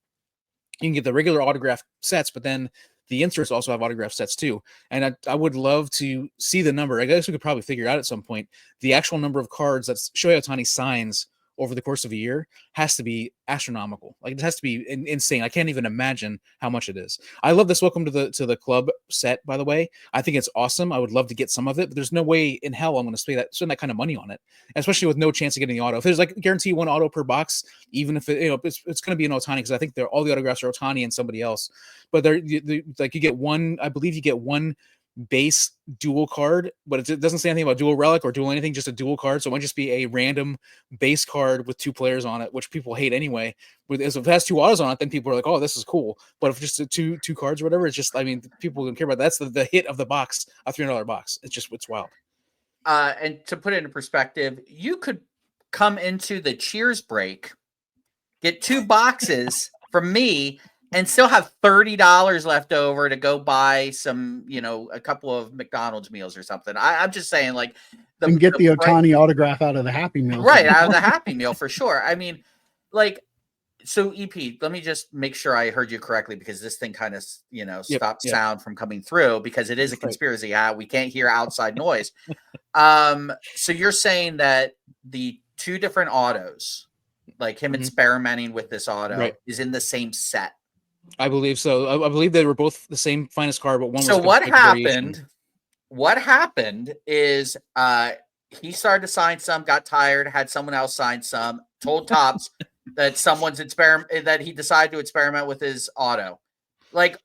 C: You can get the regular autograph sets, but then the inserts also have autograph sets too. And I would love to see the number. I guess we could probably figure out at some point the actual number of cards that Shohei Ohtani signs over the course of a year has to be astronomical. Like, it has to be insane. I can't even imagine how much it is. I love this Welcome to the Club set, by the way. I think it's awesome. I would love to get some of it, but there's no way in hell I'm going to spend that kind of money on it, especially with no chance of getting the auto. If there's like guarantee 1 auto per box, even if it's going to be an Ohtani, because I think all the autographs are Ohtani and somebody else. But like you get one, I believe you get one base dual card, but it doesn't say anything about dual relic or dual anything, just a dual card. So it might just be a random base card with 2 players on it, which people hate anyway. If it has 2 autos on it, then people are like, oh, this is cool. But if just two cards or whatever, it's just, I mean, people don't care about that. That's the hit of the box, a $300 box. It's wild.
B: And to put it into perspective, you could come into the Cheers break, get 2 boxes from me, and still have $30 left over to go buy some, a couple of McDonald's meals or something. I'm just saying, like,
A: and get the Ohtani autograph out of the Happy Meal.
B: Right, out of the Happy Meal for sure. I mean, like, so EP, let me just make sure I heard you correctly, because this thing kind of, stopped sound from coming through, because it is a conspiracy. We can't hear outside noise. So you're saying that the 2 different autos like him experimenting with this auto, is in the same set.
C: I believe so. I believe they were both the same finest card, but one was
B: so what
C: variation.
B: happened? What happened is he started to sign some, got tired, had someone else sign some, told Topps that that he decided to experiment with his auto. Like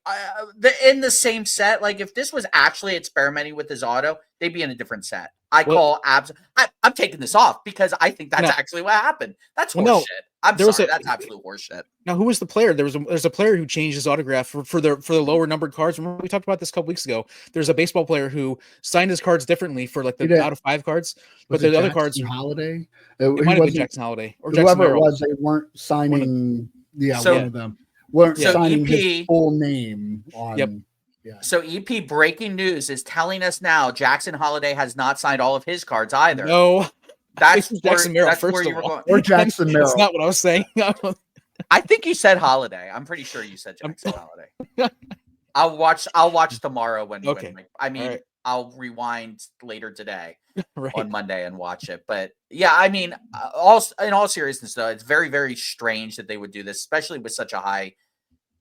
B: in the same set, like if this was actually experimenting with his auto, they'd be in a different set. I'm taking this off because I think that's actually what happened. That's horseshit. I'm sorry, that's absolute horseshit.
C: Now, who was the player? There's a player who changed his autograph for the lower numbered cards. Remember we talked about this a couple weeks ago. There's a baseball player who signed his cards differently for like the out of 5 cards, but the other cards.
A: Holiday.
C: It might have been Jackson Holiday or
A: whoever
C: Jackson
A: it was. They weren't signing. One of them weren't signing his full name on.
C: Yep.
A: Yeah.
B: So EP breaking news is telling us now Jackson Holiday has not signed all of his cards either.
C: No,
B: that's
C: Jackson Merrill.
B: That's
C: first
B: where
C: of
B: you were
C: all.
B: going.
A: Or Jackson Merrill.
C: That's not what I was saying.
B: I think you said Holiday. I'm pretty sure you said Jackson Holiday. I'll watch tomorrow when. I mean, I'll rewind later today on Monday and watch it. But yeah, I mean, in all seriousness, though, it's very, very strange that they would do this, especially with such a high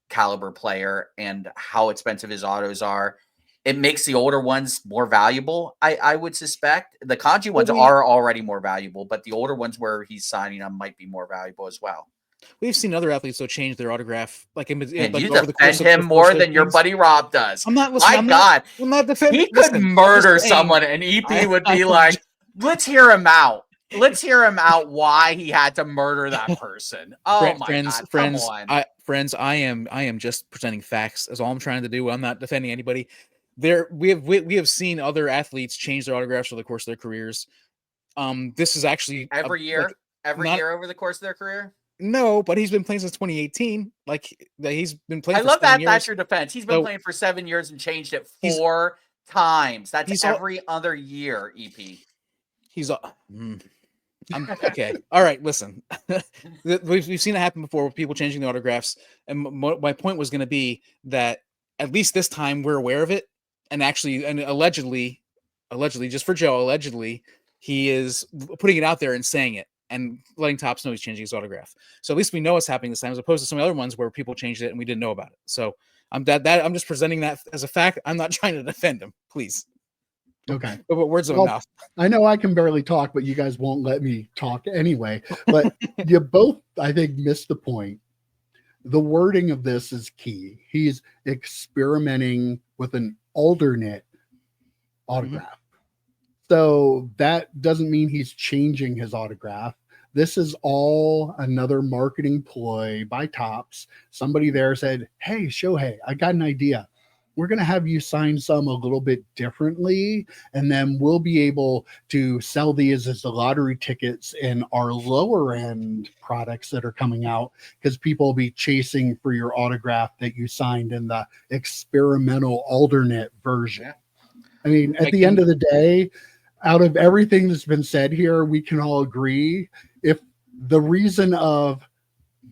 B: caliber player and how expensive his autos are. It makes the older ones more valuable. I would suspect the kanji ones are already more valuable, but the older ones where he's signing them might be more valuable as well.
C: We've seen other athletes though change their autograph, like
B: and
C: like
B: you
C: over the course
B: defend him more than your buddy Rob does.
C: I'm not listening.
B: God,
C: I'm not defending.
B: He could murder someone, and EP would be like, "Let's hear him out. Let's hear him out. Why he had to murder that person? Oh my God,
C: friends,
B: come on.
C: Friends, I am just presenting facts. That's all I'm trying to do. I'm not defending anybody. We have seen other athletes change their autographs over the course of their careers. This is actually
B: every year over the course of their career.
C: No, but he's been playing since 2018. Like he's been playing.
B: I love that. That's your defense. He's been playing for 7 years and changed it 4 times. That's every other year. EP.
C: I'm okay. All right. Listen, we've seen it happen before with people changing the autographs. And my point was going to be that at least this time we're aware of it. And actually, and allegedly, just for Joe, allegedly, he is putting it out there and saying it and letting Topps know he's changing his autograph. So at least we know it's happening this time, as opposed to some other ones where people changed it and we didn't know about it. So I'm just presenting that as a fact. I'm not trying to defend him, please.
A: Okay.
C: But words of mouth.
A: I know I can barely talk, but you guys won't let me talk anyway. But you both, I think, missed the point. The wording of this is key. He's experimenting with an alternate autograph. Mm-hmm. So that doesn't mean he's changing his autograph. This is all another marketing ploy by Topps. Somebody there said, "Hey, Shohei, I got an idea. We're going to have you sign some a little bit differently, and then we'll be able to sell these as the lottery tickets in our lower end products that are coming out, because people will be chasing for your autograph that you signed in the experimental alternate version." I mean, at the end of the day, out of everything that's been said here, we can all agree if the reason of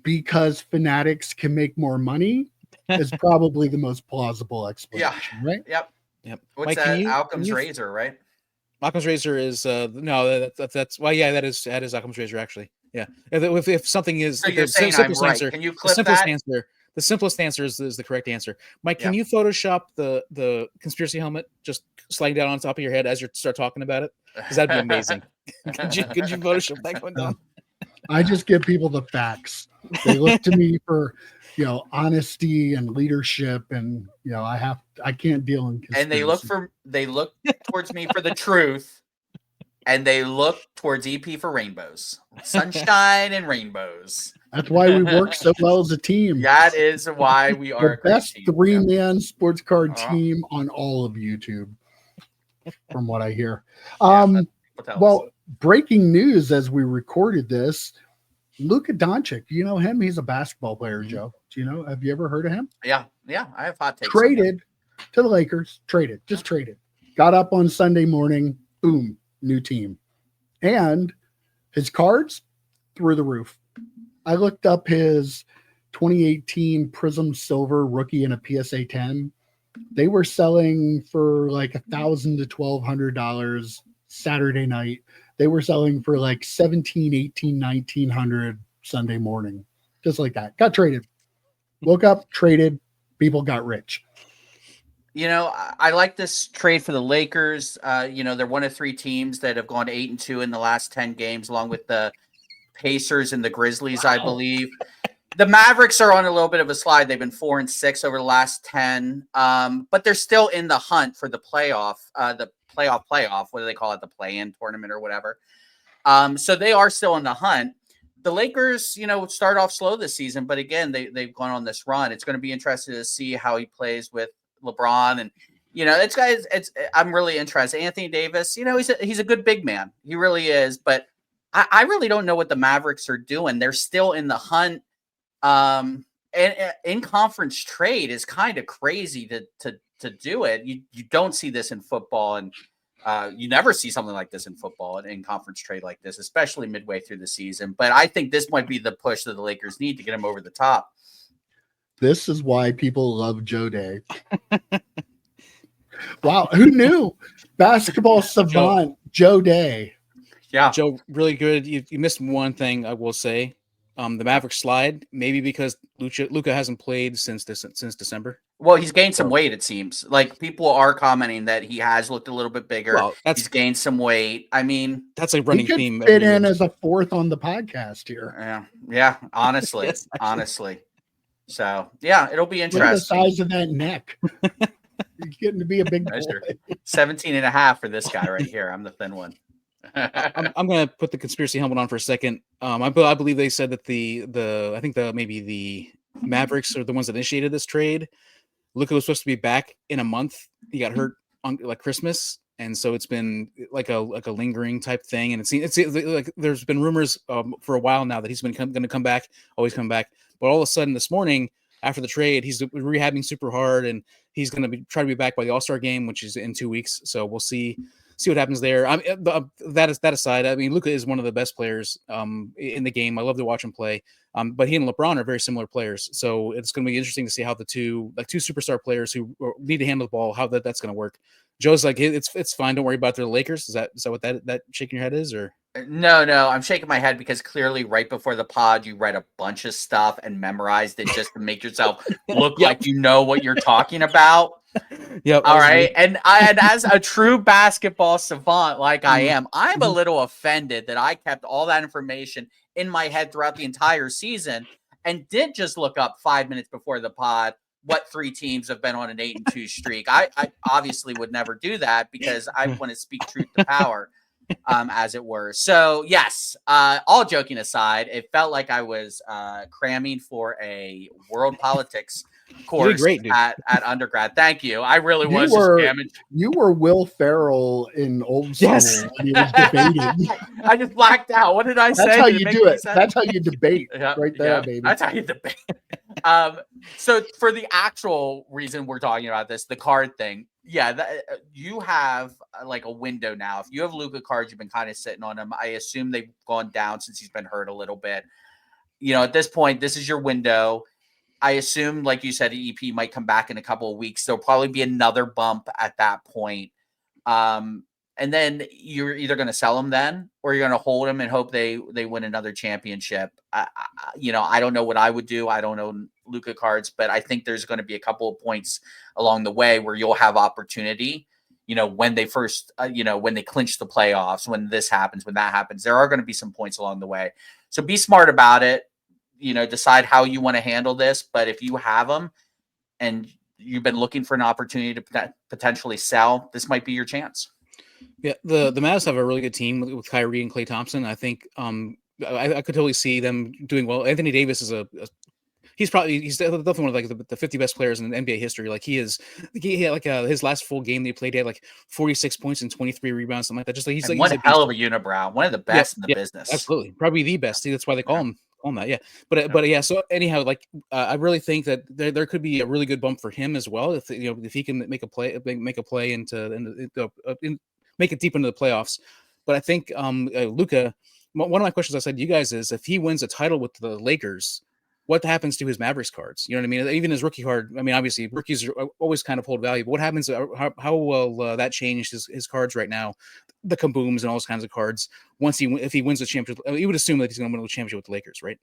A: because fanatics can make more money is probably the most plausible explanation, right?
B: Yep. What's
C: Mike,
B: that? Occam's razor, right?
C: Occam's razor is no, that's well, yeah, that is Occam's razor actually. Yeah, if something is,
B: so you're saying I'm right.
C: Answer,
B: can you clip that?
C: The simplest answer is the correct answer. Mike, can you Photoshop the conspiracy helmet just sliding down on top of your head as you start talking about it? Because that'd be amazing. could you Photoshop that going down?
A: I just give people the facts. They look to me for honesty and leadership, and I can't deal in conspiracy.
B: And they look towards me for the truth, and they look towards EP for rainbows, sunshine and rainbows.
A: That's why we work so well as a team.
B: That is why we are
A: the best 3-man sports card team on all of YouTube, from what I hear. Well, breaking news as we recorded this: Luka Doncic. Do you know him? He's a basketball player, Joe. Do you know? Have you ever heard of him?
B: Yeah. I have hot takes.
A: Traded to the Lakers. Traded. Got up on Sunday morning. Boom. New team. And his cards through the roof. I looked up his 2018 Prism Silver rookie in a PSA 10. They were selling for like $1,000 to $1,200 Saturday night. They were selling for like $1,700, $1,800, $1,900 Sunday morning, just like that. Got traded. Woke up, traded. People got rich.
B: I like this trade for the Lakers. They're one of 3 teams that have gone 8-2 in the last 10 games, along with the Pacers and the Grizzlies, I believe. The Mavericks are on a little bit of a slide. They've been 4-6 over the last 10, but they're still in the hunt for the playoff. What do they call it? The play-in tournament or whatever. So they are still in the hunt. The Lakers, start off slow this season, but again, they've gone on this run. It's going to be interesting to see how he plays with LeBron, and I'm really interested. Anthony Davis, he's a good big man. He really is, but I really don't know what the Mavericks are doing. They're still in the hunt. And in conference trade is kind of crazy to do it. You don't see this in football, and you never see something like this in football and in conference trade like this, especially midway through the season. But I think this might be the push that the Lakers need to get him over the top.
A: This is why people love Joe Day. Wow, who knew? Basketball savant Joe Day.
B: Yeah,
C: Joe, really good. You missed one thing, I will say. The Mavericks slide, maybe because Luka hasn't played since December.
B: Well, he's gained some weight, it seems. Like, people are commenting that he has looked a little bit bigger.
C: Well,
B: he's gained some weight. I mean,
C: that's a running
A: he could
C: theme.
A: Fit in as a 4th on the podcast here.
B: Yeah. Honestly,
C: Yes,
B: honestly. So yeah, it'll be interesting.
A: Look at the size of that neck. He's getting to be a big boy.
B: 17.5 for this guy right here. I'm the thin one.
C: I'm going to put the conspiracy helmet on for a second. I believe they said that maybe the Mavericks are the ones that initiated this trade. Luka was supposed to be back in a month. He got hurt on like Christmas, and so it's been like a lingering type thing. And it's like there's been rumors for a while now that he's been going to come back, always come back. But all of a sudden this morning, after the trade, he's rehabbing super hard, and he's going to try to be back by the All-Star game, which is in 2 weeks. So we'll see what happens there. That aside, I mean, Luka is one of the best players in the game. I love to watch him play. But he and LeBron are very similar players. So it's going to be interesting to see how the two superstar players who need to handle the ball, how that's going to work. Joe's like, it's fine. Don't worry about the Lakers. Is that what that shaking your head is, or?
B: No, I'm shaking my head because clearly right before the pod, you read a bunch of stuff and memorized it just to make yourself look like you know what you're talking about.
C: Yep.
B: All right. And as a true basketball savant like I am, I'm a little offended that I kept all that information in my head throughout the entire season and did just look up 5 minutes before the pod what 3 teams have been on an 8-2 streak. I obviously would never do that because I want to speak truth to power. As it were. So yes, all joking aside, it felt like I was cramming for a world politics course at undergrad. Thank you. I really was just damaged.
A: You were Will Ferrell in Old School.
C: Yes.
A: When he was debating.
B: I just blacked out. What did I say?
A: That's how you do it. That's how you debate. Right there, baby.
B: That's how you debate. So for the actual reason we're talking about this, the card thing, you have like a window now. If you have Luka cards, you've been kind of sitting on them. I assume they've gone down since he's been hurt a little bit. At this point, this is your window. I assume, like you said, EP might come back in a couple of weeks. There'll probably be another bump at that point. And then you're either going to sell them then, or you're going to hold them and hope they win another championship. I don't know what I would do. I don't own Luka cards, but I think there's going to be a couple of points along the way where you'll have opportunity. When they first, when they clinch the playoffs, when this happens, when that happens, there are going to be some points along the way. So be smart about it. Decide how you want to handle this. But if you have them and you've been looking for an opportunity to potentially sell, this might be your chance.
C: Yeah, the Mavs have a really good team with Kyrie and Klay Thompson. I think I could totally see them doing well. Anthony Davis is he's definitely one of like the 50 best players in NBA history. Like he had like his last full game that he played, he had like 46 points and 23 rebounds, something like that. Just like he's
B: one hell of a unibrow, one of the best in the business.
C: Absolutely, probably the best. See, that's why they call him that. Yeah, but yeah. So anyhow, like I really think that there could be a really good bump for him as well if he can make a play make it deep into the playoffs. But I think Luka, one of my questions I said to you guys is if he wins a title with the Lakers, what happens to his Mavericks cards? You know what I mean? Even his rookie card. I mean, obviously rookies are always kind of hold value, but what happens? How will that change his cards right now? The kabooms and all those kinds of cards. If he wins the championship, you would assume that he's going to win the championship with the Lakers, right?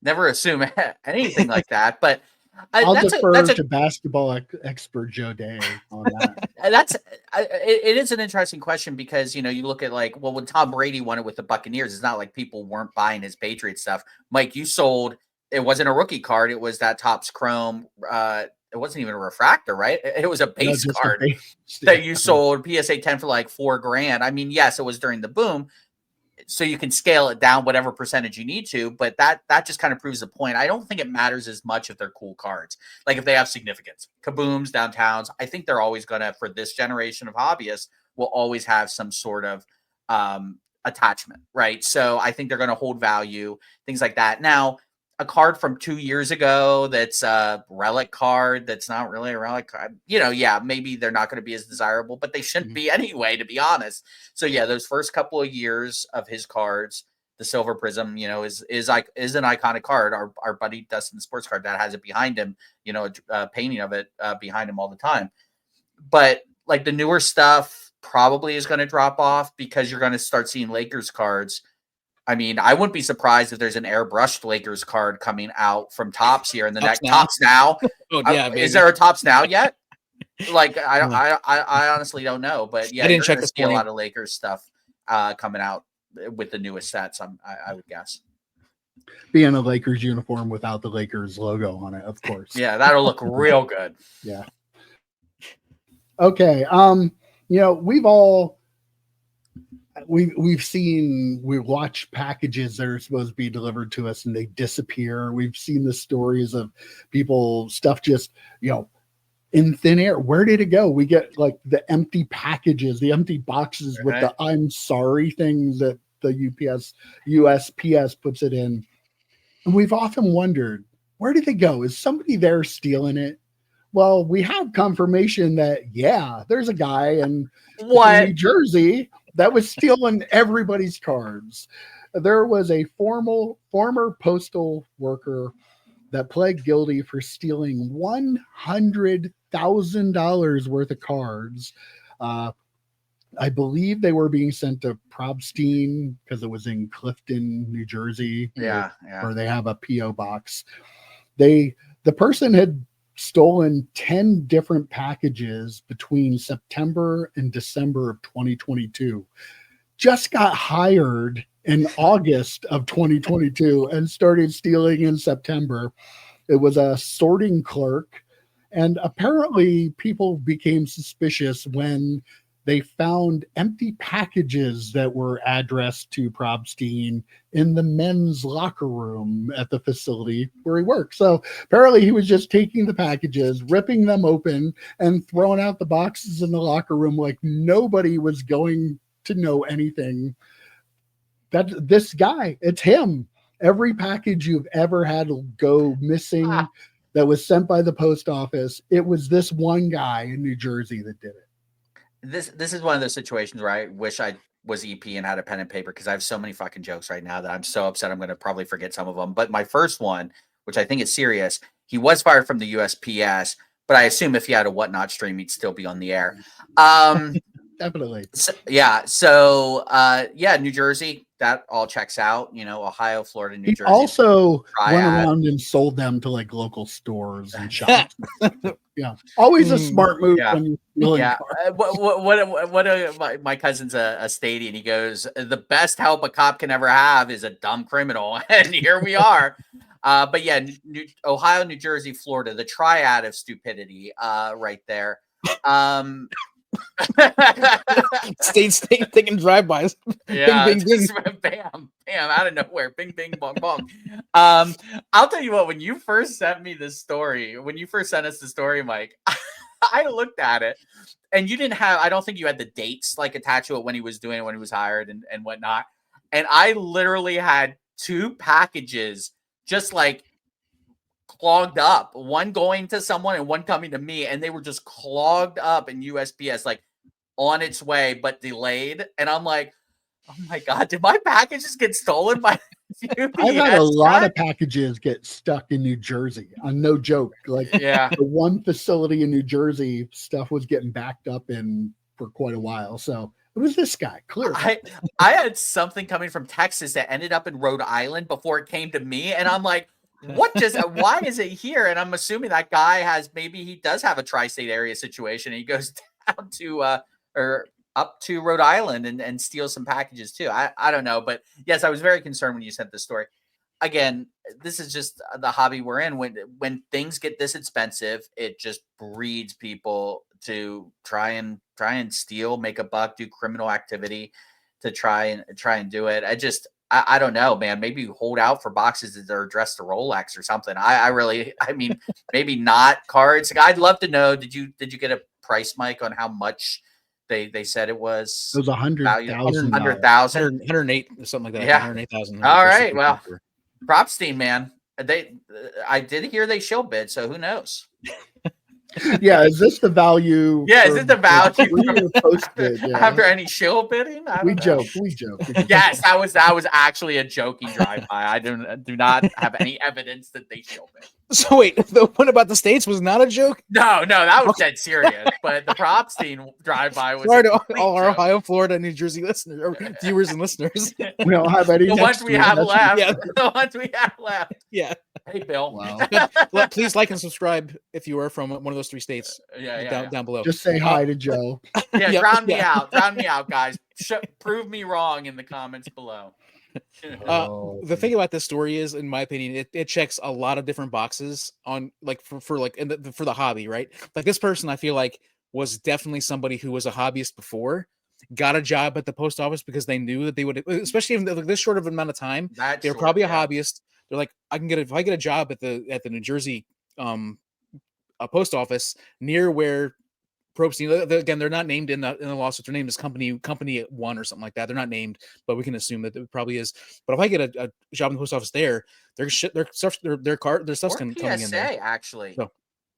B: never assume anything like that. But
A: I'll
B: that's
A: defer
B: a
A: to basketball expert Joe Day on that.
B: that's it is an interesting question because you look at like, well, when Tom Brady won it with the Buccaneers, it's not like people weren't buying his Patriot stuff. Mike, you sold, it wasn't a rookie card, it was that Topps Chrome. It wasn't even a refractor, right? It was a base card that you sold PSA 10 for like $4,000. I mean, yes, it was during the boom, so you can scale it down whatever percentage you need to, but that just kind of proves the point. I don't think it matters as much if they're cool cards, like if they have significance. Kabooms, downtowns, I think they're always gonna, for this generation of hobbyists, will always have some sort of attachment, right? So I think they're gonna hold value, things like that. Now, a card from 2 years ago that's a relic card that's not really a relic card, yeah, maybe they're not going to be as desirable, but they shouldn't be anyway, to be honest. So yeah, those first couple of years of his cards, the Silver Prism, is an iconic card. Our buddy Dustin Sports Card that has it behind him, a painting of it behind him all the time. But like the newer stuff probably is going to drop off because you're going to start seeing Lakers cards. I mean, I wouldn't be surprised if there's an airbrushed Lakers card coming out from Topps here in the next Topps now.
C: Oh yeah,
B: is there a Topps now yet? Like I honestly don't know, but yeah,
C: I didn't check this
B: see a lot of Lakers stuff coming out with the newest sets. I would guess.
A: Be in a Lakers uniform without the Lakers logo on it, of course.
B: Yeah, that'll look real good.
A: Yeah. Okay. We've watched packages that are supposed to be delivered to us and they disappear. We've seen the stories of people, stuff just, in thin air. Where did it go? We get like the empty packages, the empty boxes with the I'm sorry things that the USPS puts it in. And we've often wondered, where did they go? Is somebody there stealing it? Well, we have confirmation that, yeah, there's a guy in New Jersey that was stealing everybody's cards. There was a former postal worker that pled guilty for stealing $100,000 worth of cards. I believe they were being sent to Probstein because it was in Clifton, New Jersey.
B: Yeah.
A: Where they have a P.O. box. The person had stolen 10 different packages between September and December of 2022. Just got hired in August of 2022 and started stealing in September. It was a sorting clerk, and apparently people became suspicious when they found empty packages that were addressed to Probstein in the men's locker room at the facility where he worked. So apparently he was just taking the packages, ripping them open, and throwing out the boxes in the locker room like nobody was going to know anything. This guy, it's him. Every package you've ever had go missing that was sent by the post office, it was this one guy in New Jersey that did it.
B: This is one of those situations where I wish I was EP and had a pen and paper because I have so many fucking jokes right now that I'm so upset I'm going to probably forget some of them. But my first one, which I think is serious, he was fired from the USPS, but I assume if he had a Whatnot stream, he'd still be on the air.
A: Definitely.
B: So, New Jersey, that all checks out. Ohio, Florida, New Jersey.
A: Also went around and sold them to like local stores and shops. Yeah, always a smart move.
B: Yeah.
A: When you're
B: my cousin's a statey, and he goes, "The best help a cop can ever have is a dumb criminal," and here we are. But yeah, Ohio, New Jersey, Florida, the triad of stupidity, right there.
C: State taking drive-bys.
B: Yeah,
C: bing, bing,
B: bing. Bam, out of nowhere. Bing, bing, bong, bong. I'll tell you what, when you first sent us the story, Mike, I looked at it and you didn't have, I don't think you had the dates like attached to it when he was doing it, when he was hired and whatnot. And I literally had 2 packages just like clogged up, one going to someone and one coming to me, and they were just clogged up in USPS, like on its way but delayed. And I'm like, oh my god, did my packages get stolen by UPS?
A: I've had a lot of packages get stuck in New Jersey. No joke. Like the one facility in New Jersey, stuff was getting backed up in for quite a while. So it was this guy, clearly.
B: I had something coming from Texas that ended up in Rhode Island before it came to me, and I'm like, why is it here? And I'm assuming that guy he does have a tri-state area situation, and he goes down to or up to Rhode Island and steals some packages too. I don't know, but yes, I was very concerned when you sent this story. Again, this is just the hobby we're in. When things get this expensive, it just breeds people to try and steal, make a buck, do criminal activity to try and do it. I don't know, man. Maybe you hold out for boxes that are addressed to Rolex or something. I mean, maybe not cards. I'd love to know. Did you get a price, Mike, on how much they said it was?
A: It was $100,000.
B: 100,000,
C: 108 or something like that.
B: Yeah.
C: 108,000.
B: All right. Well, props team, man. I did hear they show bid, so who knows?
A: Yeah, is this the value?
B: Yeah, is it the value
A: posted? Yeah.
B: After any shill bidding?
A: We joke.
B: Yes, that was actually a joking drive-by. I do not have any evidence that they shill bid.
C: So wait, the one about the states was not a joke?
B: No, that was dead serious. But the props team drive-by was
C: sorry to all our Ohio, Florida, New Jersey listeners or viewers and listeners.
A: We don't have any.
B: The ones we have left.
C: Yeah.
B: The ones we have left.
C: Yeah.
B: Hey, Bill.
A: Wow.
C: Please like and subscribe if you are from one of those 3 states. Down below.
A: Just say hi to Joe.
B: Yeah,
C: Yep,
B: drown me out. Drown me out, guys. Prove me wrong in the comments below.
C: The thing about this story is, in my opinion, it checks a lot of different boxes on like for the hobby, right? Like this person, I feel like was definitely somebody who was a hobbyist before, got a job at the post office because they knew that they would, especially in this short of amount of time, they were probably a hobbyist. They're like, if I get a job at the New Jersey a post office near where Probstein, again, they're not named in the lawsuit. Their name is company one or something like that. They're not named, but we can assume that it probably is. But if I get a job in the post office there, their stuff's coming in there.
B: Actually.
C: So,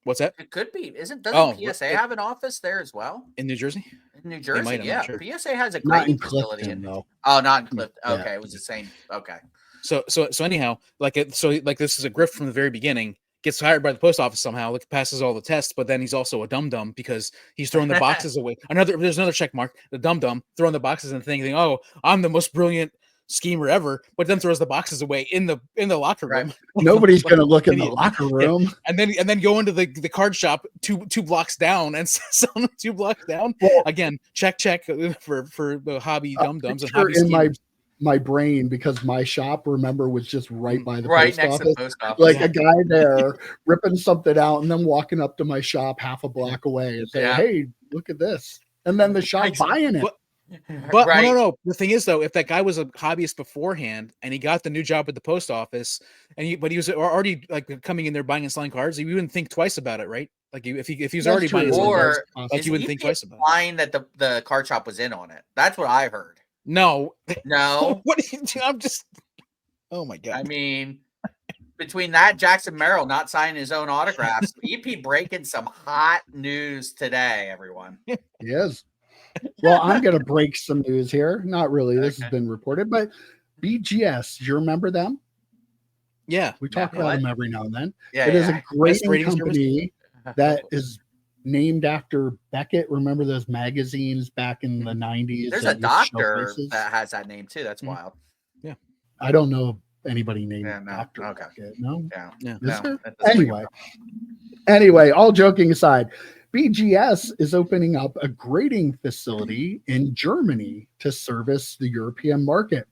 C: what's that?
B: It could be. Doesn't PSA have an office there as well?
C: In New Jersey?
B: In New Jersey,
C: might,
B: yeah.
C: sure.
B: PSA has a
A: not in
B: facility
A: Clifton, though.
B: Oh, not in Clifton.
A: Yeah.
B: Okay, it was the same. Okay.
C: So anyhow, this is a grift from the very beginning. Gets hired by the post office somehow, passes all the tests, but then he's also a dum-dum because he's throwing the boxes away. There's another check mark, the dum-dum, throwing the boxes and thinking, oh, I'm the most brilliant schemer ever, but then throws the boxes away in the locker room.
A: Right. Nobody's going to look in the locker room.
C: Yeah. And then go into the card shop two blocks down and sell them 2 blocks down. Well, again, check for the hobby dum-dums and hobby schemers.
A: My brain, because my shop, remember, was just right by the
B: right
A: post
B: next
A: office.
B: to the post office.
A: Like a guy there ripping something out and then walking up to my shop half a block away and saying, hey, look at this. And then the shop buying it.
C: But right. No. The thing is, though, if that guy was a hobbyist beforehand and he got the new job at the post office, but he was already like coming in there buying and selling cards, you wouldn't think twice about it, right? Like if he's already buying and selling cards, like you wouldn't think twice about it.
B: Line that the card shop was in on it. That's what I heard.
C: No.
B: What
C: do you do? I'm just. Oh my god.
B: I mean, between that, Jackson Merrill not signing his own autographs, EP breaking some hot news today, everyone.
A: Yes. Well, I'm going to break some news here. Not really. This has been reported, but BGS, do you remember them?
C: Yeah.
A: We talk about them every now and then.
B: Yeah.
A: It is a great company that is named after Beckett. Remember those magazines back in the 90s?
B: There's a doctor that has that name too. That's wild.
C: Yeah.
A: I don't know anybody named Dr. Beckett. No?
C: Yeah.
A: Anyway, all joking aside, BGS is opening up a grading facility in Germany to service the European market.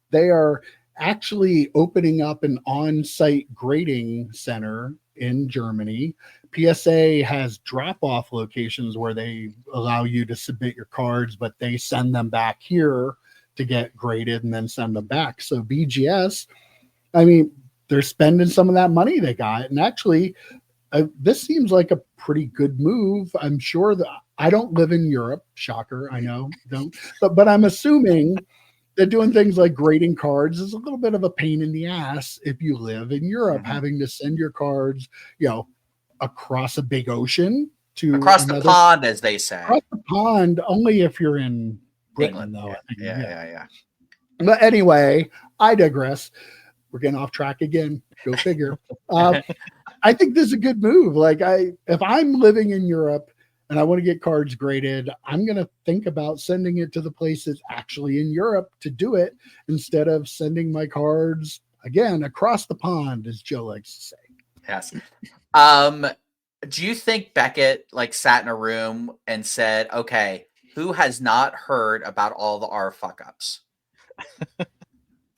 A: They are actually opening up an on-site grading center in Germany. PSA has drop-off locations where they allow you to submit your cards, but they send them back here to get graded and then send them back. So BGS, I mean, they're spending some of that money they got. And actually, this seems like a pretty good move. I'm sure that I don't live in Europe. Shocker, I know. Don't. But I'm assuming that doing things like grading cards is a little bit of a pain in the ass if you live in Europe, having to send your cards, across a big ocean to
B: across the pond, as they say.
A: Across the pond, only if you're in Britain, though.
B: Yeah.
A: But anyway, I digress. We're getting off track again. Go figure. I think this is a good move. Like if I'm living in Europe and I want to get cards graded, I'm going to think about sending it to the places actually in Europe to do it instead of sending my cards again, across the pond, as Joe likes to say.
B: Yes. Do you think Beckett like sat in a room and said, okay, who has not heard about all the R fuck ups?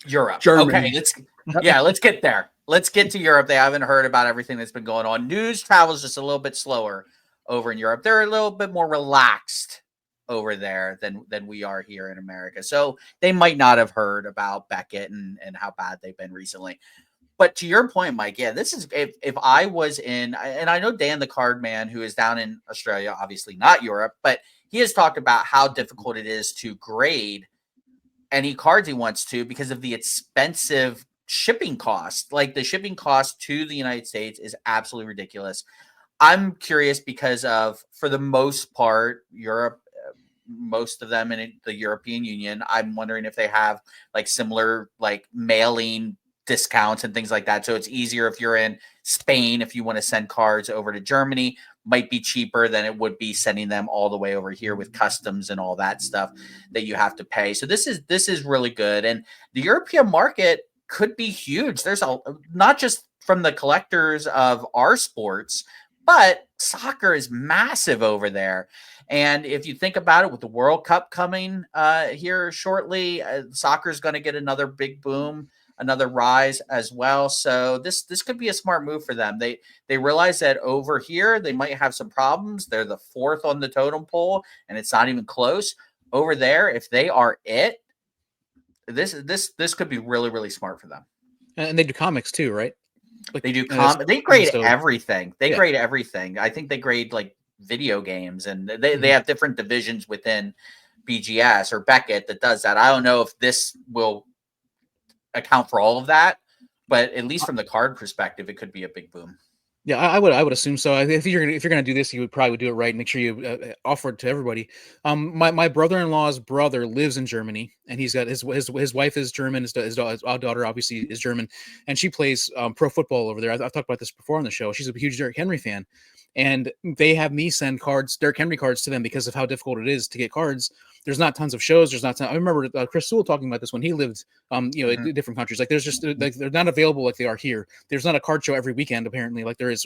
B: Europe.
A: Germany.
B: Okay, let's get there. Let's get to Europe. They haven't heard about everything that's been going on. News travels just a little bit slower over in Europe. They're a little bit more relaxed over there than we are here in America. So they might not have heard about Beckett and how bad they've been recently. But to your point, Mike, yeah, this is if I was in, and I know Dan the Card Man, who is down in Australia, obviously not Europe, but he has talked about how difficult it is to grade any cards he wants to because of the expensive shipping cost. Like the shipping cost to the United States is absolutely ridiculous. I'm curious because of, for the most part, Europe, most of them in the European Union, I'm wondering if they have like similar like mailing discounts and things like that. So it's easier if you're in Spain, if you want to send cards over to Germany, might be cheaper than it would be sending them all the way over here with customs and all that stuff that you have to pay. So this is really good. And the European market could be huge. There's not just from the collectors of our sports, but soccer is massive over there. And if you think about it, with the World Cup coming here shortly, soccer is going to get another big boom, another rise as well. So this could be a smart move for them. They realize that over here they might have some problems. They're the fourth on the totem pole, and it's not even close. Over there, if they are this could be really, really smart for them.
C: And they do comics too, right?
B: Like, they do they grade everything. They grade everything. I think they grade like video games, and they have different divisions within BGS or Beckett that does that. I don't know if this will account for all of that, but at least from the card perspective, it could be a big boom. Yeah,
C: I would assume so. If you're gonna do this, you would probably do it right. Make sure you offer it to everybody. My brother-in-law's brother lives in Germany, and he's got his wife is German. His daughter obviously is German, and she plays pro football over there. I've talked about this before on the show. She's a huge Derrick Henry fan, and they have me send Derrick Henry cards to them because of how difficult it is to get cards. There's not tons of shows. There's not. I remember Chris Sewell talking about this when he lived, in different countries. Like there's just like they're not available like they are here. There's not a card show every weekend apparently. Like there is,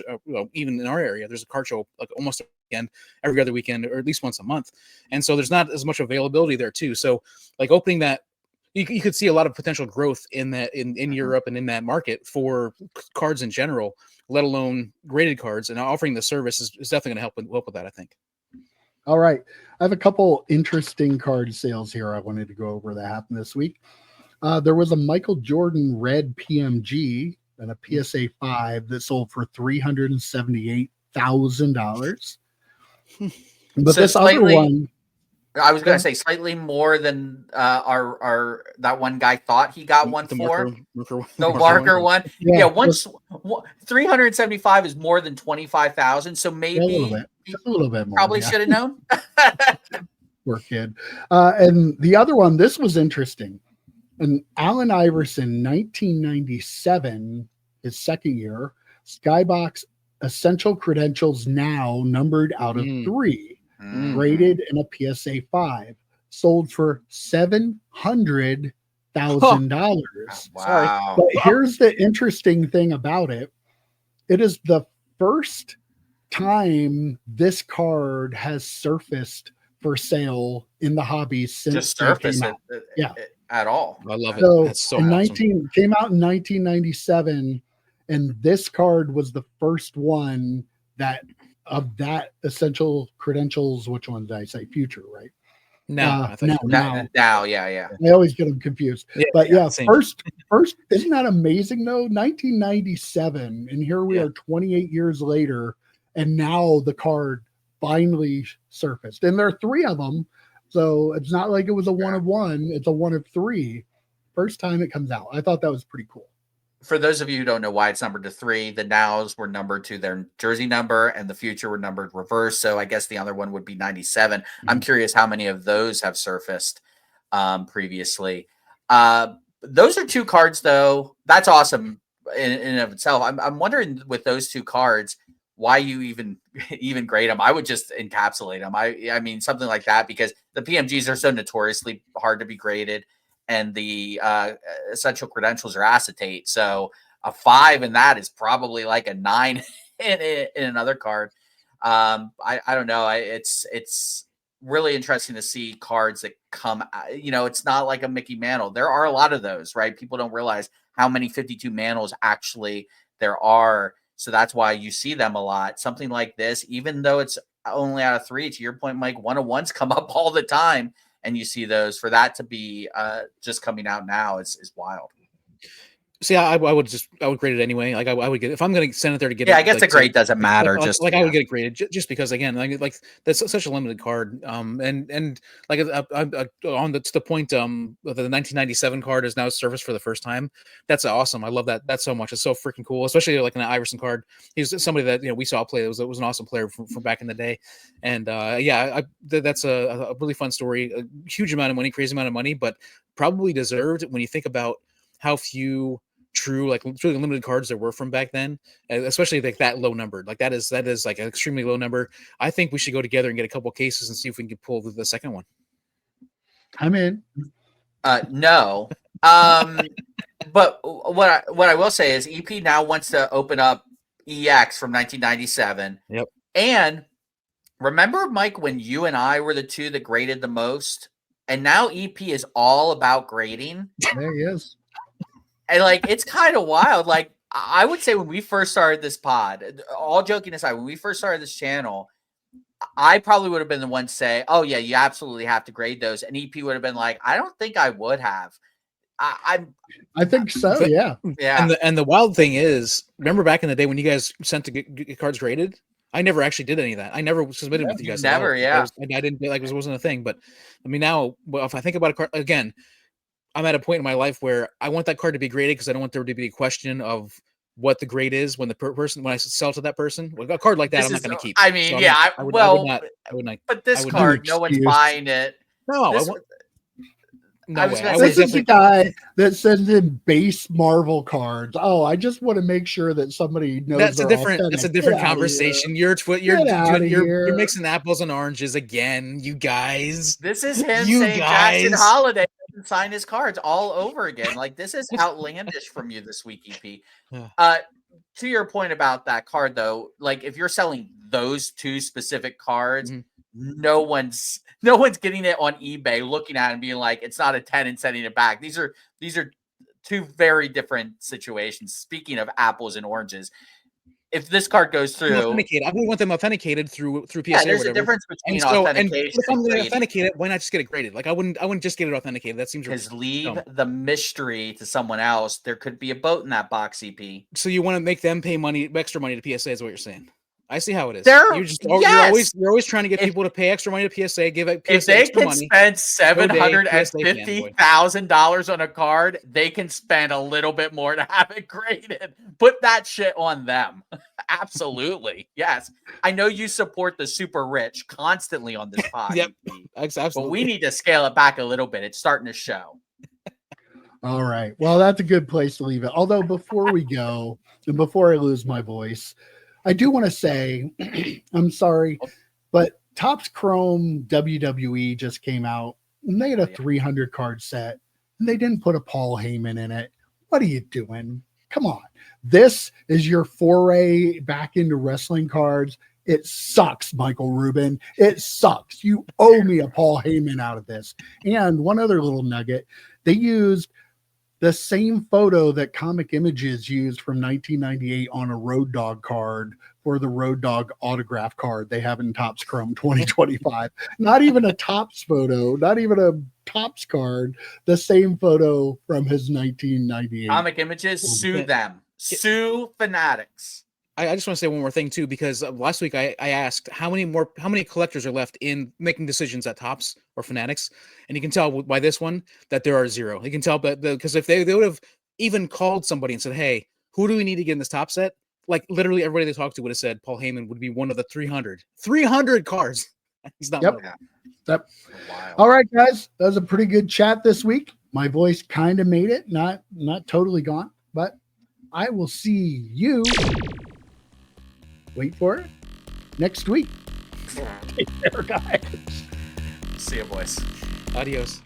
C: even in our area, there's a card show like almost every weekend, every other weekend, or at least once a month. And so there's not as much availability there too. So like opening that, you could see a lot of potential growth in that in Europe and in that market for cards in general, let alone graded cards. And offering the service is definitely going to help with that, I think.
A: All right. I have a couple interesting card sales here I wanted to go over that happened this week. There was a Michael Jordan red PMG and a PSA 5 that sold for $378,000. But so this other one,
B: I was going to say slightly more than our that one guy thought he got one for. The marker one. Yeah, once 375 is more than 25,000. So maybe
A: a little bit more.
B: Probably should have known.
A: Poor kid. And the other one, this was interesting. And Allen Iverson, 1997, his second year, Skybox Essential Credentials Now numbered out of 3. Graded in a PSA 5, sold for $700,000.
B: Wow!
A: But here's the interesting thing about it: it is the first time this card has surfaced for sale in the hobby since
B: just surfaced at all.
C: I love it.
A: So
C: that's so
A: awesome. Came out in 1997, and this card was the first one that. Of that essential credentials, which one did I say? Future, right?
B: Now, yeah.
A: I always get them confused. But first, isn't that amazing though? 1997, and here we are 28 years later, and now the card finally surfaced. And there are 3 of them, so it's not like it was a one of one, it's a one of 3. First time it comes out. I thought that was pretty cool.
B: For those of you who don't know why it's numbered to 3, the nows were numbered to their jersey number and the future were numbered reverse. So I guess the other one would be 97. I'm curious how many of those have surfaced previously. Those are 2 cards, though. That's awesome in and of itself. I'm wondering with those 2 cards, why you even grade them. I would just encapsulate them. I mean, something like that, because the PMGs are so notoriously hard to be graded. and the essential credentials are acetate. So a 5 in that is probably like a 9 in another card. I don't know. It's really interesting to see cards that come, it's not like a Mickey Mantle. There are a lot of those, right? People don't realize how many 52 Mantles actually there are. So that's why you see them a lot. Something like this, even though it's only out of 3, to your point, Mike, 101s come up all the time, and you see those. For that to be just coming out now is wild.
C: See, I would grade it anyway. Like I would get, if I'm going to send it there to get it.
B: I guess the grade doesn't matter.
C: I would get it graded just because, again, like that's such a limited card. And like on the point, the 1997 card is now surfaced for the first time. That's awesome. I love that so much. It's so freaking cool, especially like an Iverson card. He's somebody that we saw play. It was an awesome player from back in the day. And that's a really fun story. A huge amount of money, crazy amount of money, but probably deserved when you think about how few truly limited cards there were from back then, especially like that low number. Like that is like an extremely low number. I think we should go together and get a couple cases and see if we can pull the second one.
A: I'm in.
B: No. But what I will say is EP now wants to open up EX from 1997.
C: Yep.
B: And remember, Mike, when you and I were the two that graded the most, and now EP is all about grading.
A: There he is.
B: And like, it's kind of wild. Like, I would say when we first started this pod, all joking aside, when we first started this channel, I probably would have been the one to say, oh yeah, you absolutely have to grade those. And EP would have been like, I don't think I would have.
A: I think so. Yeah.
B: Yeah.
C: And the wild thing is, remember back in the day when you guys sent to get cards graded? I never actually did any of that. I never submitted with you guys.
B: Never. Yeah.
C: I didn't like it wasn't a thing, but I mean, now, well, if I think about a card again, I'm at a point in my life where I want that card to be graded because I don't want there to be a question of what the grade is when when I sell to that person. Well, a card like that, I'm not going to keep.
B: I mean,
C: so
B: yeah,
C: I would not.
B: But this card, no one's buying it.
C: No,
A: This is the guy that sends in base Marvel cards. Oh, I just want to make sure that somebody knows.
C: That's a different conversation. You're mixing apples and oranges again, you guys.
B: This is him saying Jackson Holiday doesn't sign his cards all over again. Like, this is outlandish from you this week, EP. To your point about that card, though, like if you're selling those two specific cards, no one's getting it on eBay, looking at it and being like, it's not a 10 and sending it back. These are two very different situations. Speaking of apples and oranges, if this card goes through,
C: I would want them authenticated through PSA.
B: Yeah, there's a difference between authentication.
C: If I'm going to authenticate it, why not just get it graded? Like I wouldn't just get it authenticated. That seems
B: because leave the mystery to someone else. There could be a boat in that box, EP.
C: So you want to make them pay extra money to PSA? Is what you're saying? I see how it is. You're always trying to get people to pay extra money to PSA. Give it.
B: If they can spend $750,000 on a card, they can spend a little bit more to have it graded. Put that shit on them. Absolutely, yes. I know you support the super rich constantly on this pod.
C: Yep, absolutely.
B: But we need to scale it back a little bit. It's starting to show.
A: All right. Well, that's a good place to leave it. Although before we go, and before I lose my voice, I do want to say, I'm sorry, but Topps Chrome WWE just came out and they had a 300 card set and they didn't put a Paul Heyman in it. What are you doing? Come on. This is your foray back into wrestling cards. It sucks, Michael Rubin. It sucks. You owe me a Paul Heyman out of this. And one other little nugget, they used the same photo that Comic Images used from 1998 on a Road Dogg card for the Road Dogg autograph card they have in Topps Chrome 2025. Not even a Topps photo, not even a Topps card, the same photo from his 1998.
B: Comic Images, sue them. Sue Fanatics.
C: I just want to say one more thing too, because last week I asked how many collectors are left in making decisions at Topps or Fanatics, and you can tell by this one that there are 0. You can tell, but because if they would have even called somebody and said, "Hey, who do we need to get in this top set?" Like literally everybody they talked to would have said Paul Heyman would be one of the 300 cards. He's not.
A: Yep. Yep. Wow. All right, guys, that was a pretty good chat this week. My voice kind of made it, not totally gone, but I will see you. Wait for it. Next week. Take care, guys.
B: See you, boys.
C: Adios.